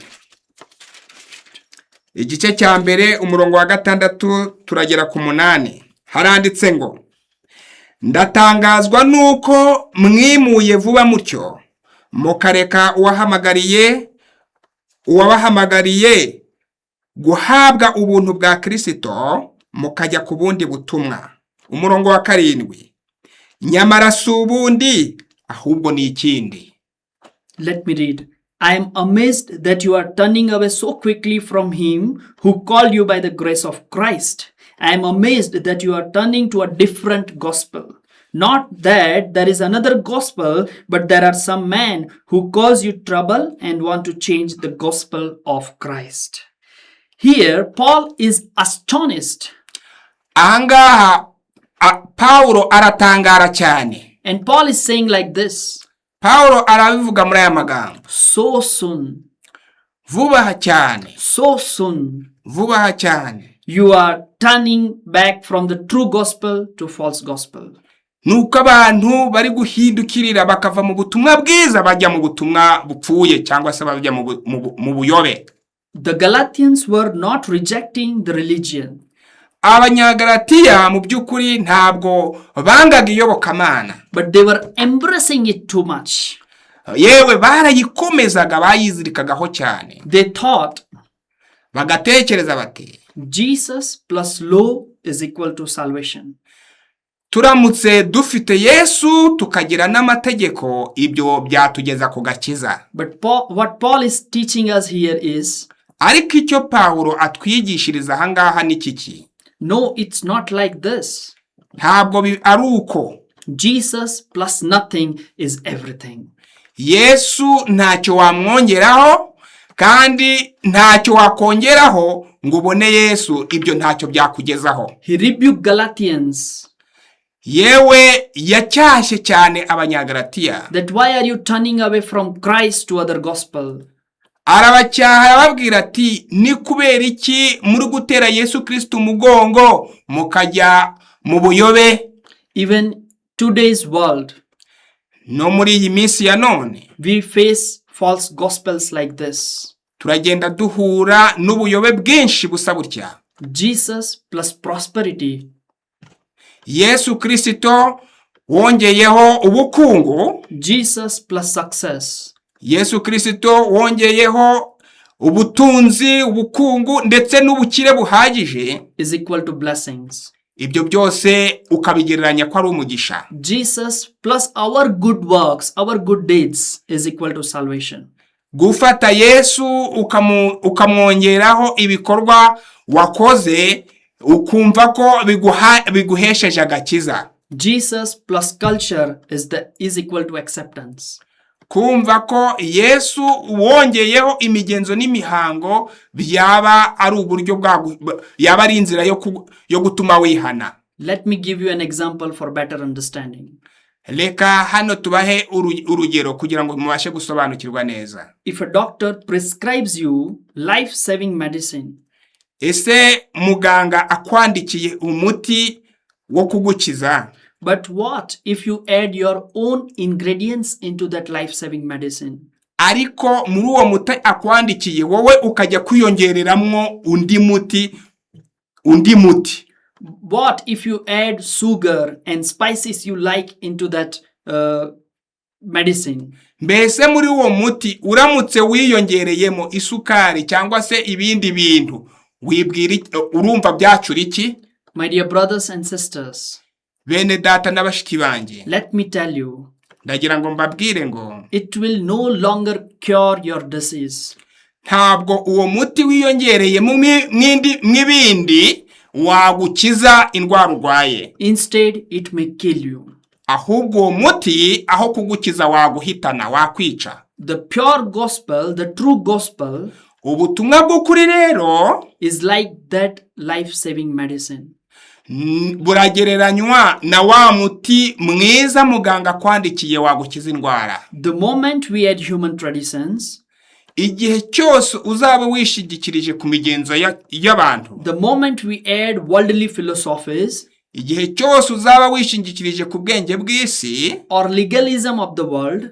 igice cya mbere umurongo wa 6 turagera ku 8. haranditse ngo, ndatangazwa nuko mwimuye vuba mutyo mukareka uwabahamagariye guhabwa ubuntu bwa Kristo mukajya ku bundi butumwa. umurongo wa 7, nyamara si ubundi ahubwo ni ikindi. Let me read. I am amazed that you are turning away so quickly from Him who called you by the grace of Christ. I am amazed that you are turning to a different gospel. Not that there is another gospel, but there are some men who cause you trouble and want to change the gospel of Christ. Here, Paul is astonished. Ahangaha Paulo aratangara cyane. And Paul is saying like this. Paulo arabivuga muri aya magambo. So soon. Vuba cyane. So soon. Vuba cyane. You are turning back from the true gospel to false gospel. Nuko abantu bari guhindukirira bakava mu butumwa bwiza bajya mu butumwa bupfuye cyangwa se bajya mu buyobe. The Galatians were not rejecting the religion. Abanyagalatiya mu byukuri ntabwo bangaga iyobokamana, but they were embracing it too much. yewe barayikomezaga, bayizirikagaho cyane, They thought bagatekereza bati Jesus plus law is equal to salvation. turamutse dufite Yesu tukagira n'amategeko, ibyo byatugeza ku gakiza. But what Paul is teaching us here is, ariko icyo Pawulo atwigishiriza ahangaha ni kiki? no, it's not like this. Ntabwo ari uko. Jesus plus nothing is everything. Yesu ntacyo wamwongeraho kandi ntacyo wakongeraho ngo ubone Yesu, ibyo ntacyo byakugezaho. He rebuked Galatians. Yewe yacyashye cyane abanyagalatiya. That why are you turning away from Christ to other gospel? Arabacyaha arababwira ati ni kubera iki muri gutera Yesu Kristo umugongo mukajya mu buyobe? Even today's world, no muri iyi minsi ya none, we face false gospels like this. Turagenda duhura n'ubuyobe bwinshi busa butya. Jesus plus prosperity. Yesu Kristo wongeyeho ubukungu. Jesus plus success. Yesu Kristo wongeyeho ubutunzi, ubukungu ndetse n'ubukire buhagije is equal to blessings. Ibyo byose ukabigereranya ko ari umugisha. Jesus plus our good works, our good deeds is equal to salvation. Gufata Yesu ukamwongeraho ibikorwa wakoze ukumva ko biguhesheje agakiza. Jesus plus culture is equal to acceptance. Kumva ko Yesu wongeyeho imigenzo n'imihango byaba ari uburyo yaba ari inzira yo gutuma wihana. Let me give you an example for better understanding. Reka hano tubahe urugero kugira ngo mubashe gusobanukirwa neza. If a doctor prescribes you life-saving medicine, ese muganga akwandikiye umuti wo kugukiza, but what if you add your own ingredients into that life-saving medicine? Ariko muri uwo muti akwandikiye wowe ukajya kwiyongereramwo undi muti. What if you add sugar and spices you like into that medicine? Mbese muri uwo muti uramutse wiyongereyemo isukari cyangwa se ibindi bintu, urumva byacura iki? My dear brothers and sisters, bene data n'abashiki banjye, let me tell you, ndagira ngo mbabwire ngo it will no longer cure your disease. Ntabwo uwo muti wiyongereye mw'ibindi wagukiza indwara urwaye. Instead, it may kill you. Ahubwo uwo muti aho kugukiza waguhitana, wakwica. The pure gospel, the true gospel, ubutumwa bw'ukuri rero is like that life-saving medicine. Buragereranywa na wa muti mwiza muganga kwandikiye wagukiza indwara. The moment we add human traditions, igihe cyose uzaba wishingikirije ku migenzo y'abantu, the moment we add worldly philosophies, igihe cyose uzaba wishingikirije ku bwenge bw'isi, or legalism of the world,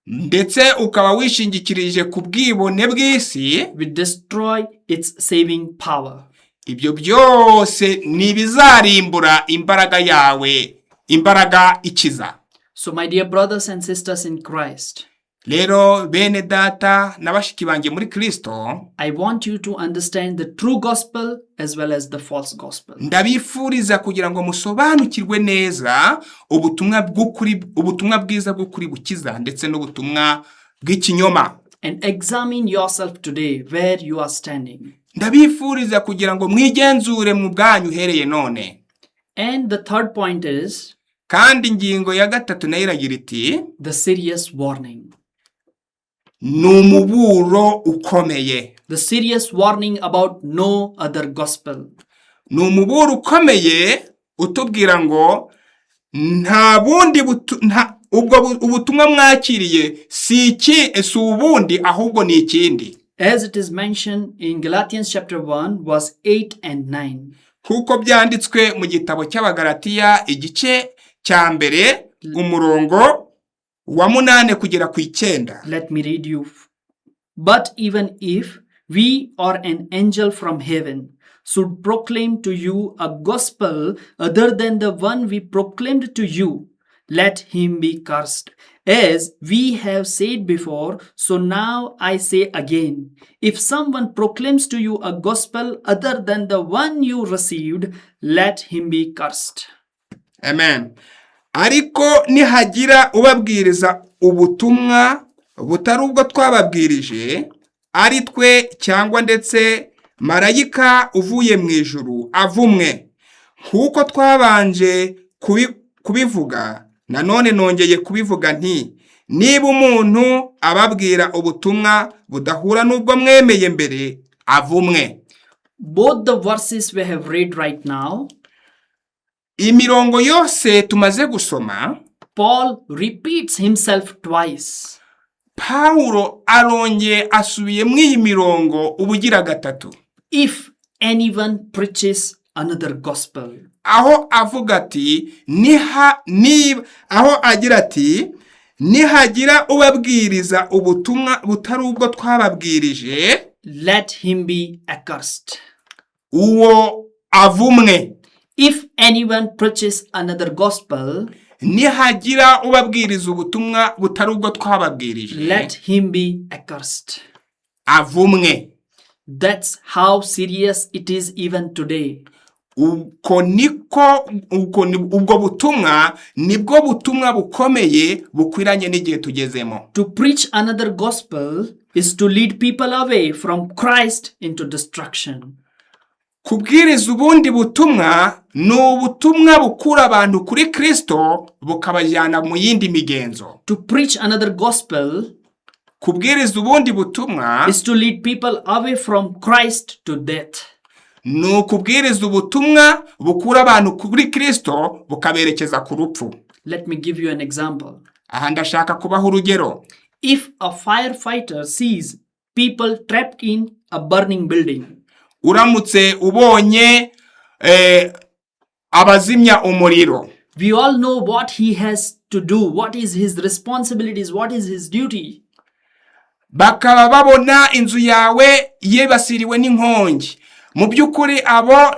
ndetse ukaba wishingikirije ku bwibone bw'isi, we destroy its saving power. Ibyo byose nibizarimbura imbaraga yawe, imbaraga ikiza. So my dear brothers and sisters in Christ, rero bene data n'abashiki banjye muri Kristo, I want you to understand the true gospel as well as the false gospel. Ndabifuriza kugira ngo musobanukirwe neza ubutumwa bwiza bw'ukuri bukiza ndetse n'ubutumwa bw'ikinyoma. And examine yourself today where you are standing. Ndabifuriza kugira ngo mwigenzure mu bwanyu uhereye none. And the third point is, kandi ingingo ya gatatu nayo iragira iti, the serious warning. Numuburo ukomeye. The serious warning about no other gospel. Numuburo ukomeye utubwira ngo nta bundi ubutumwa mwakiriye si ubundi ahubwo ni ikindi. As it is mentioned in Galatians chapter 1 verse 8 and 9. Kuko byanditswe mu gitabo cy'Abagalatiya igice cya mbere umurongo wa 8 kugera ku 9. Let me read you. But even if we or an angel from heaven should proclaim to you a gospel other than the one we proclaimed to you, let him be cursed. As we have said before, so now I say again, if someone proclaims to you a gospel other than the one you received, let him be cursed. Amen. Ariko nihagira ubabwiriza ubutumwa butari ubwo twababwirije, ari twe cyangwa ndetse marayika uvuye mu ijuru avumwe, nk'uko twabanje kubivuga, nanone nongeye kubivuga nti, niba umuntu ababwira ubutumwa budahura n'ubwo mwemeye mbere, avumwe. Both the verses we have read right now, imirongo yose tumaze gusoma, Paul repeats himself twice. Paulo arongeye asubiye mu iyi mirongo ubugira gatatu. If anyone preaches another gospel. Aho avuga ati aho agira ati nihagira ubabwiriza ubutumwa butari ubwo twababwirije, let him be accursed. Uwo avumwe. If anyone preaches another gospel, nihagira ubabwiriza ubutumwa butari ubwo twababwirije, let him be accursed. Avumwe. That's how serious it is even today. Ubwo butumwa nibwo butumwa bukomeye bukwiranye n'igihe tugezemo. To preach another gospel is to lead people away from Christ into destruction. Kubwiriza ubundi butumwa ni ubutumwa bukura abantu kuri Kristo bukabajyana mu yindi migenzo. To preach another gospel, kubwiriza ubundi butumwa, is to lead people away from Christ to death. ni ukubwiriza ubutumwa bukura abantu kuri Kristo bukaberekeza ku rupfu. Let me give you an example. Aha ndashaka kubaho urugero. If a firefighter sees people trapped in a burning building, uramutse ubonye abazimya umuriro, we all know what he has to do, what is his responsibilities, what is his duty. Bakaba babona inzu yawe yibasiriwe n'inkongi, mu by'ukuri abo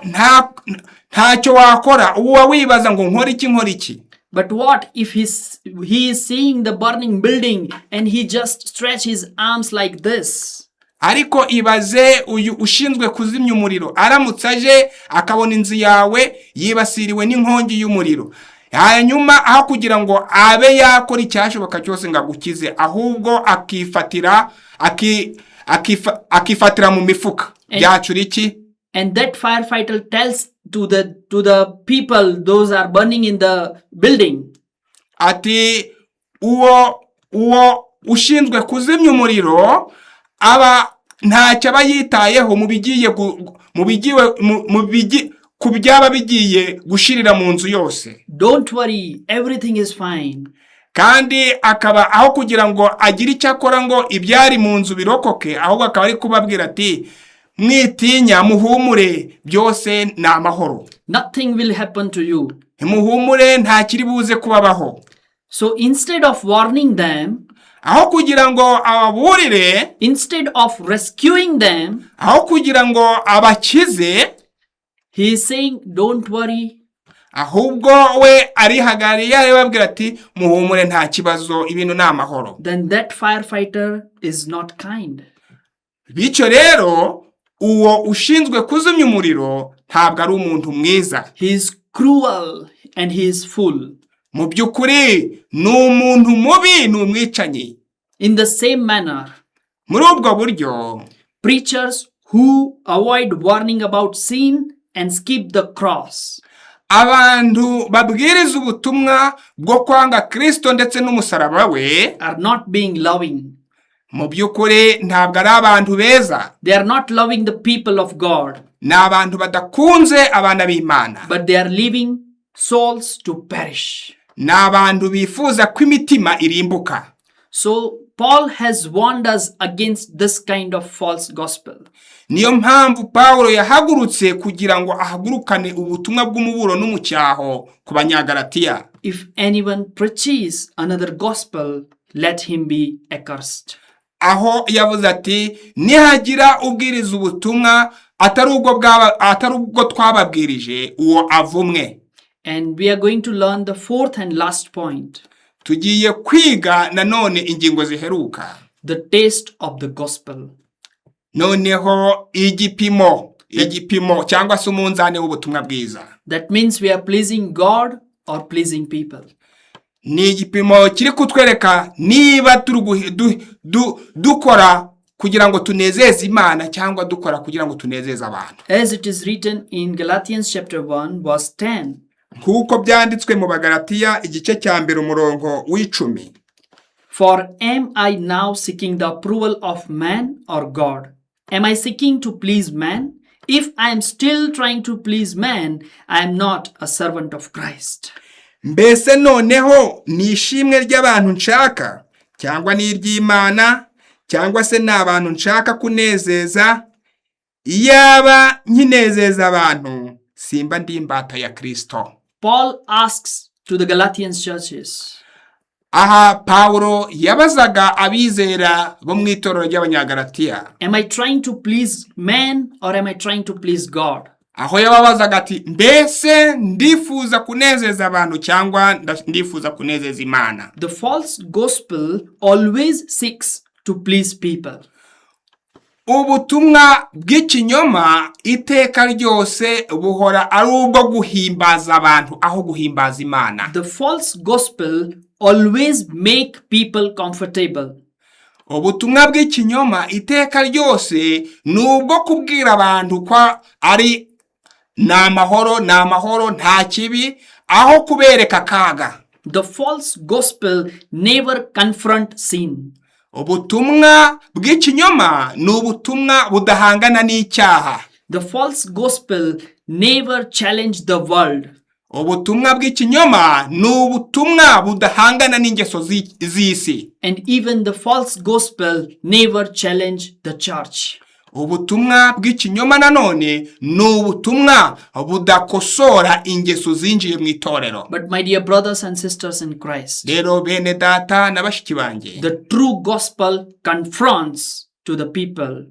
ntacyo wakora, uwa wibaza ngo nkora iki. But what if he is seeing the burning building and he just stretch his arms like this? Ariko ibaze uyu ushinzwe kuzimya umuriro aramutse aje akabona inzu yawe yibasiriwe n'inkongi y'umuriro, hanyuma aho kugira ngo abe yakora icyashoboka cyose ngo agukize, ahubwo akifatira mu mifuka byacura iki? And that firefighter tells to the people those are burning in the building, ati uwo ushinzwe kuzimya umuriro aba ntacyo aba yitayeho ku byaba bigiye gushirira mu nzu yose. Don't worry, everything is fine. Kandi akaba aho kugira ngo agire icyo akora ngo ibyari mu nzu birokoke, ahubwo akaba ari kubabwira ati mwitinya, muhumure, byose ni amahoro. Nothing will happen to you. Muhumure, nta kiri buze kubabaho. So instead of warning them, aho kugira ngo ababurire, instead of rescuing them, aho kugira ngo abakize, he is saying don't worry. Ahubwo we arihagariye arababwira ati muhumure, nta kibazo, ibintu ni amahoro. Then that firefighter is not kind. Bityo rero uwo ushinzwe kuzimya umuriro ntabwo ari umuntu mwiza. He is cruel and he is full. Mu by'ukuri ni umuntu mubi, ni umwicanyi. In the same manner, muri ubwo buryo, preachers who avoid warning about sin and skip the cross, abantu babwiriza ubutumwa bwo kwanga Kristo ndetse n'umusaraba we, are not being loving. Mu by'ukuri ntabwo ari abantu beza. They are not loving the people of God. Ni abantu badakunze abana b'Imana. But they are leaving souls to perish. Ni abantu bifuza ko imitima irimbuka. So Paul has warned us against this kind of false gospel. Niyo mpamvu Paulo yahagurutse kugira ngo ahagurukane ubutumwa bw'umuburo n'umucyaho ku Banyagalatiya. If anyone preaches another gospel, let him be accursed. Aho yavuze ati nihagira ubwiriza ubutumwa atari ubwo twababwirije, uwo avumwe. And we are going to learn the fourth and last point, tugiye kwiga nanone ingingo ziheruka. the taste of the gospel. Noneho igipimo cyangwa se umunzani w'ubutumwa bwiza. That means we are pleasing God or pleasing people. Ni igipimo kiri kutwereka niba dukora kugira ngo tunezeze Imana cyangwa dukora kugira ngo tunezeze abantu. As it is written in Galatians chapter 1 verse 10. Kuko byanditswe mu Bagalatiya igice cya mbere umurongo w'10. For am I now seeking the approval of man or God? Am I seeking to please man? If I am still trying to please man, I am not a servant of Christ. Mbese noneho ni ishimwe ry'abantu nshaka cyangwa ni iry'Imana cyangwa se n'abantu nshaka kunezeza? Iyaba nkinezeza abantu simba ndi imbata ya Kristo. Paul asks to the Galatian churches. Aha Paulo yabazaga abizera bo mu itorero ry'Abanyagalatiya. Am I trying to please man or am I trying to please God? Aho yababazaga ati mbese ndifuza kunezeza abantu cyangwa ndifuza kunezeza Imana. The false gospel always seeks to please people. Ubutumwa bw'ikinyoma iteka ryose buhora ari ubwo guhimbaza abantu aho guhimbaza Imana. The false gospel always make people comfortable. Ubutumwa bw'ikinyoma iteka ryose nubwo kubwira abantu kwa ari namahoro nta kibi aho kubereka kaga. The false gospel never confront sin. Ubutumwa bw'ikinyoma n'ubutumwa budahangana n'icyaha. The false gospel never challenge the world. Ubutumwa bw'ikinyoma n'ubutumwa budahangana n'ingeso z'isi. And even the false gospel never challenge the church. Ubutumwa bw'ikinyoma nanone n'ubutumwa budakosora ingeso zinjiye mu itorero. But my dear brothers and sisters in Christ, rero bene data na bashiki banjye, the true gospel confronts to the people.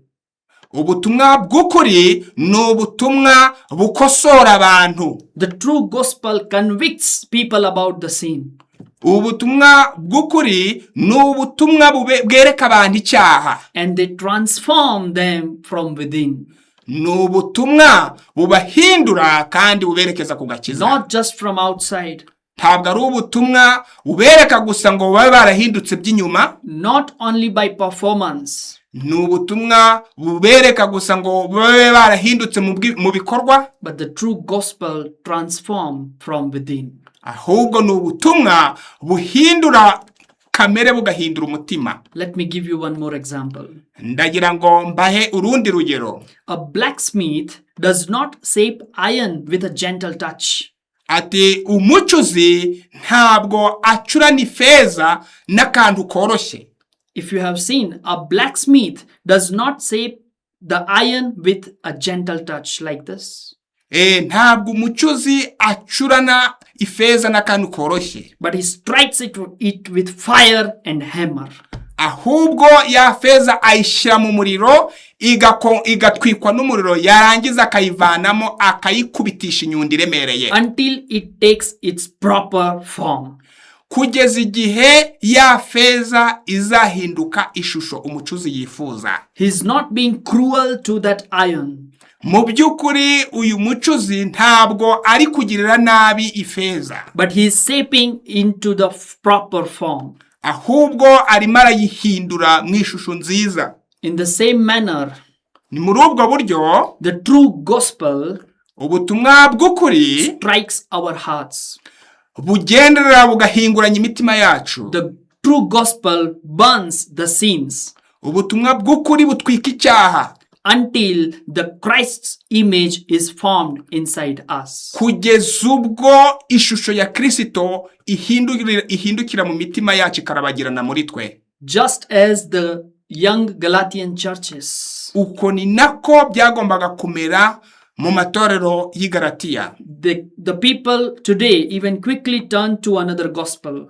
Ubutumwa bw'ukuri n'ubutumwa bukosora abantu. The true gospel convicts people about the sin. Ubutumwa bw'ukuri n'ubutumwa bwereka abantu icyaha. And they transform them from within. N'ubutumwa bubahindura kandi buberekeza ku gakiza. Not just from outside. Ntabwo ari ubutumwa bubereka gusa ngo babe barahindutse by'inyuma. Not only by performance. N'ubutumwa bubereka gusa ngo babe barahindutse mu bikorwa. But the true gospel transform from within. Ahubwo n'ubutumwa buhindura kamere bugahindura umutima. Let me give you one more example. Ndagira ngo mbahe urundi rugero. A blacksmith does not shape iron with a gentle touch. Ati umucuzi ntabwo acurana ifeza n'akantu koroshye. If you have seen, a blacksmith does not shape the iron with a gentle touch like this. Ntabwo umucuzi acurana ifeza n'akantu koroshye. But he strikes it with fire and hammer. Ahubwo ya feza ayishyira mu muriro igatwikwa n'umuriro, yarangiza akayivanamo akayikubitisha inyundo iremereye. Until it takes its proper form. Kugeza igihe ya feza izahinduka ishusho umucuzi yifuza. He is not being cruel to that iron. Mu by'ukuri uyu mucuzi ntabwo ari kugirira nabi ifeza. But he is shaping into the proper form. Ahubwo arimo arayihindura mu ishusho nziza. In the same manner, ni muri ubwo buryo the true gospel ubutumwa bw'ukuri strikes our hearts. Bugendera bugahinguranya imitima yacu. The true gospel burns the sins. Ubutumwa bw'ukuri butwika icyaha. Until the Christ's image is formed inside us. Kugeza ubwo ishusho ya Kristo ihindukira mu mitima yacu ikarabagirana muri twe. Just as the young Galatian churches. Uko ni nako byagombaga kumera mu matorero y'i Galatiya. The people today even quickly turn to another gospel.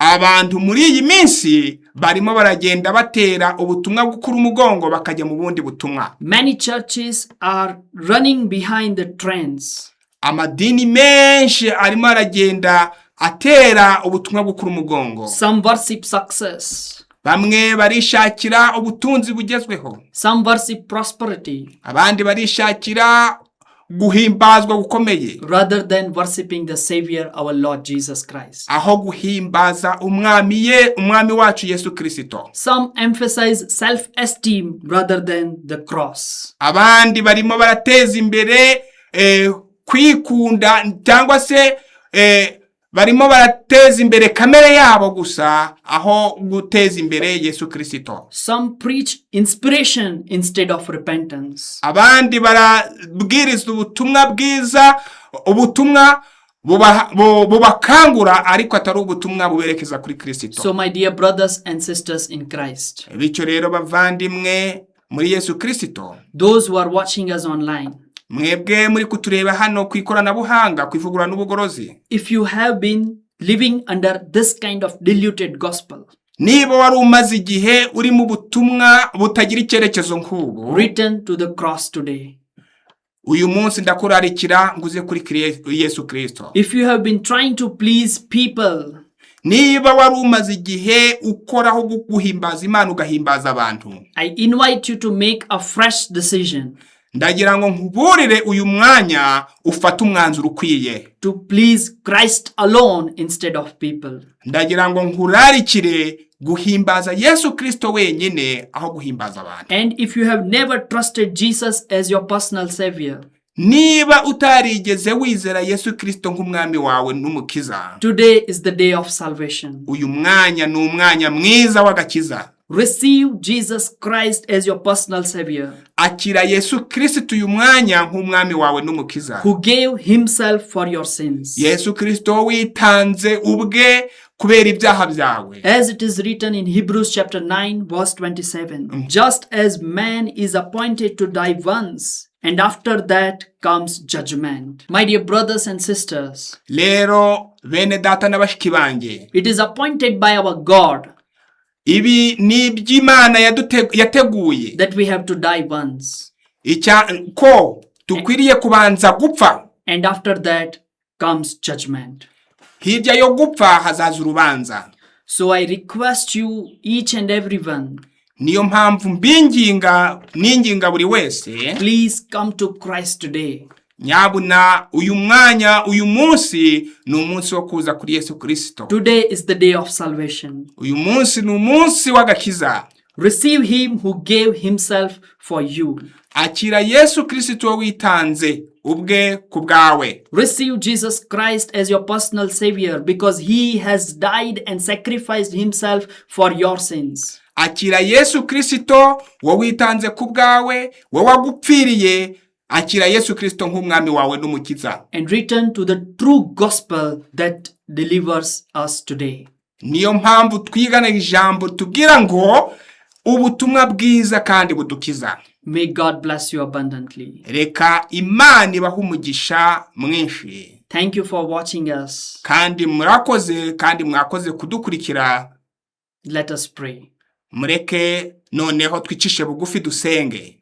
Abantu muri iyi minsi barimo baragenda batera ubutumwa bw'ukuri umugongo bakajya mu bundi butumwa. Many churches are running behind the trends. amadini menshi arimo aragenda atera ubutumwa bukuru umugongo. Some worship success. Bamwe barishakira ubutunzi bugezweho. Some worship prosperity. Abandi barishakira guhimbazwa gukomeye. Rather than worshiping the Savior, our Lord Jesus Christ. Aho guhimbaza umwami wacu Yesu Kristo. Some emphasize self-esteem rather than the cross. Abandi barimo barateza imbere kwikunda cyangwa se barimo barateza imbere kamere yabo gusa aho guteza imbere Yesu Kristo. Some preach inspiration instead of repentance. Abandi barabwiriza ubutumwa bwiza, ubutumwa bubakangura ariko atari ubutumwa buberekeza kuri Kristo. So my dear brothers and sisters in Christ, bityo rero bavandimwe muri Yesu Kristo, those who are watching us online, mwebwe muri kutureba hano ku ikoranabuhanga ku ivugurura n'ubugorozi, if you have been living under this kind of diluted gospel, niba wari umaze igihe uri mu butumwa butagira icyerekezo nk'ubu, return to the cross today. uyu munsi ndakurarikira nguze kuri Yesu Kristo. If you have been trying to please people, niba wari umaze igihe ukoraho guhimbaza Imana ugahimbaza abantu, I invite you to make a fresh decision. Ndagira ngo nkuburire uyu mwanya ufata umwanzuro ukwiye. To please Christ alone instead of people. Ndagira ngo nkurarikire guhimbaza Yesu Kristo wenyine aho guhimbaza abantu. And if you have never trusted Jesus as your personal savior, niba utarigeze wizera Yesu Kristo nk'umwami wawe n'umukiza, today is the day of salvation. uyu mwanya ni umwanya mwiza w'agakiza. Receive Jesus Christ as your personal savior. Akira Yesu Kristo uyu mwanya nk'umwami wawe n'umukiza. Who gave himself for your sins. Yesu Kristo witanze ubwe kubera ibyaha byawe. As it is written in Hebrews chapter 9 verse 27. Just as man is appointed to die once, and after that comes judgment. My dear brothers and sisters, Lero bene data na bashiki banjye, it is appointed by our God ibi ni iby'Imana yateguye that we have to die once, ko tukwiriye kubanza gupfa, and after that comes judgment. Hirya yo gupfa hazaza urubanza. So I request you, each and everyone, niyo mpamvu ninginga buri wese, please come to Christ today. Nyabuna uyu mwanya uyu munsi ni umunsi wo kuza kuri Yesu Kristo. Today is the day of salvation. Uyu munsi ni umunsi w'agakiza. Receive him who gave himself for you. Akira Yesu Kristo witanze ubwe kubwawe. Receive Jesus Christ as your personal savior because he has died and sacrificed himself for your sins. Akira Yesu Kristo witanze kubwawe, wagupfiriye. Akira Yesu Kristo nk'umwami wawe n'umukiza. And return to the true gospel that delivers us today. Niyo mpamvu twigana ijambo tubwira ngo ubutumwa bwiza kandi budukiza. May God bless you abundantly. Reka Imana ibahe umugisha mwinshi. Thank you for watching us. Kandi mwakoze kudukurikira. Let us pray. Mureke noneho twicishe bugufi dusenge.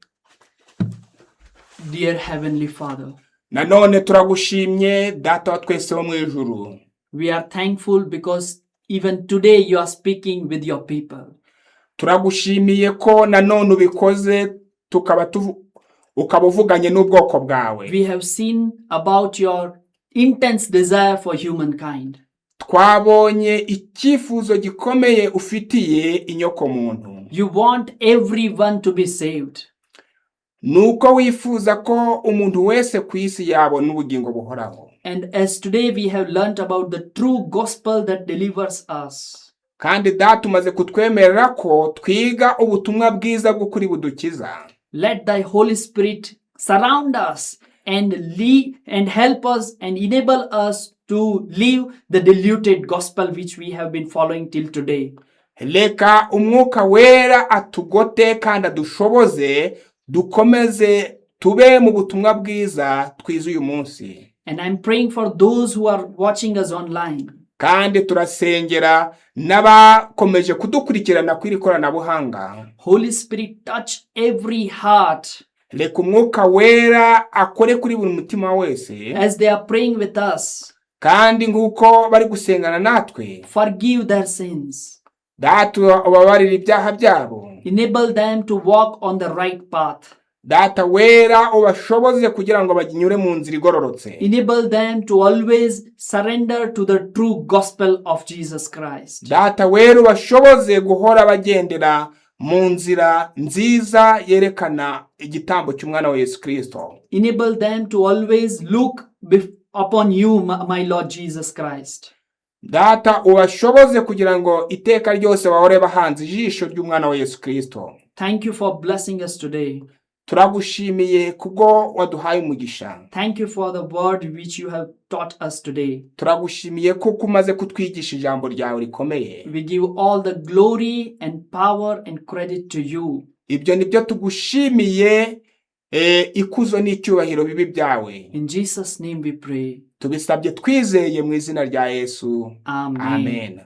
Dear Heavenly Father, nanone turagushimye data wa twese wo mu ijuru. We are thankful because even today you are speaking with your people. Turagushimiye ko nanone ubikoze ukaba uvuganye n'ubwoko bwawe. We have seen about your intense desire for humankind. Twabonye icyifuzo gikomeye ufitiye inyoko muntu. You want everyone to be saved. Nuko wifuza ko umuntu wese ku isi yabona ubugingo buhoraho. And as today we have learned about the true gospel that delivers us. Kandi datumaze kutwemerera ko twiga ubutumwa bwiza bwo kuri Budukiza. Let thy Holy Spirit surround us and lead and help us and enable us to live the diluted gospel which we have been following till today. Leka umwuka wera atugote kandi adushoboze dukomeze tube mu butumwa bwiza twiza uyu munsi. And I'm praying for those who are watching us online. Kandi turasengera n'abakomeje kudukurikirana kuri koranabuhanga. Holy Spirit, touch every heart reka umwuka wera akore kuri buri mutima wese, as they are praying with us. kandi nguko bari gusengana natwe, Forgive their sins. data ubabarira ibyaha byabo, Enable them to walk on the right path. data wera ubashoboze kugira ngo baginyure mu nzira igororotse, Enable them to always surrender to the true gospel of Jesus Christ. data wera ubashoboze guhora bagendera mu nzira nziza yerekana igitambo cy'umwana wa Yesu Kristo. Enable them to always look upon you, my Lord Jesus Christ. Data ubashoboze kugira ngo iteka ryose bahore bahanze ijisho ry'umwana wa Yesu Kristo. Thank you for blessing us today. Turagushimiye kubwo waduhaye umugisha. Thank you for the word which you have taught us today. Turagushimiye kuko umaze kutwigisha ijambo ryawe rikomeye. We give all the glory and power and credit to you. Ibyo nibyo tugushimiye, ikuzo n'icyubahiro bibi byawe. In Jesus' name we pray. Tubisabye twizeye mu izina rya Yesu. Amen. Amen.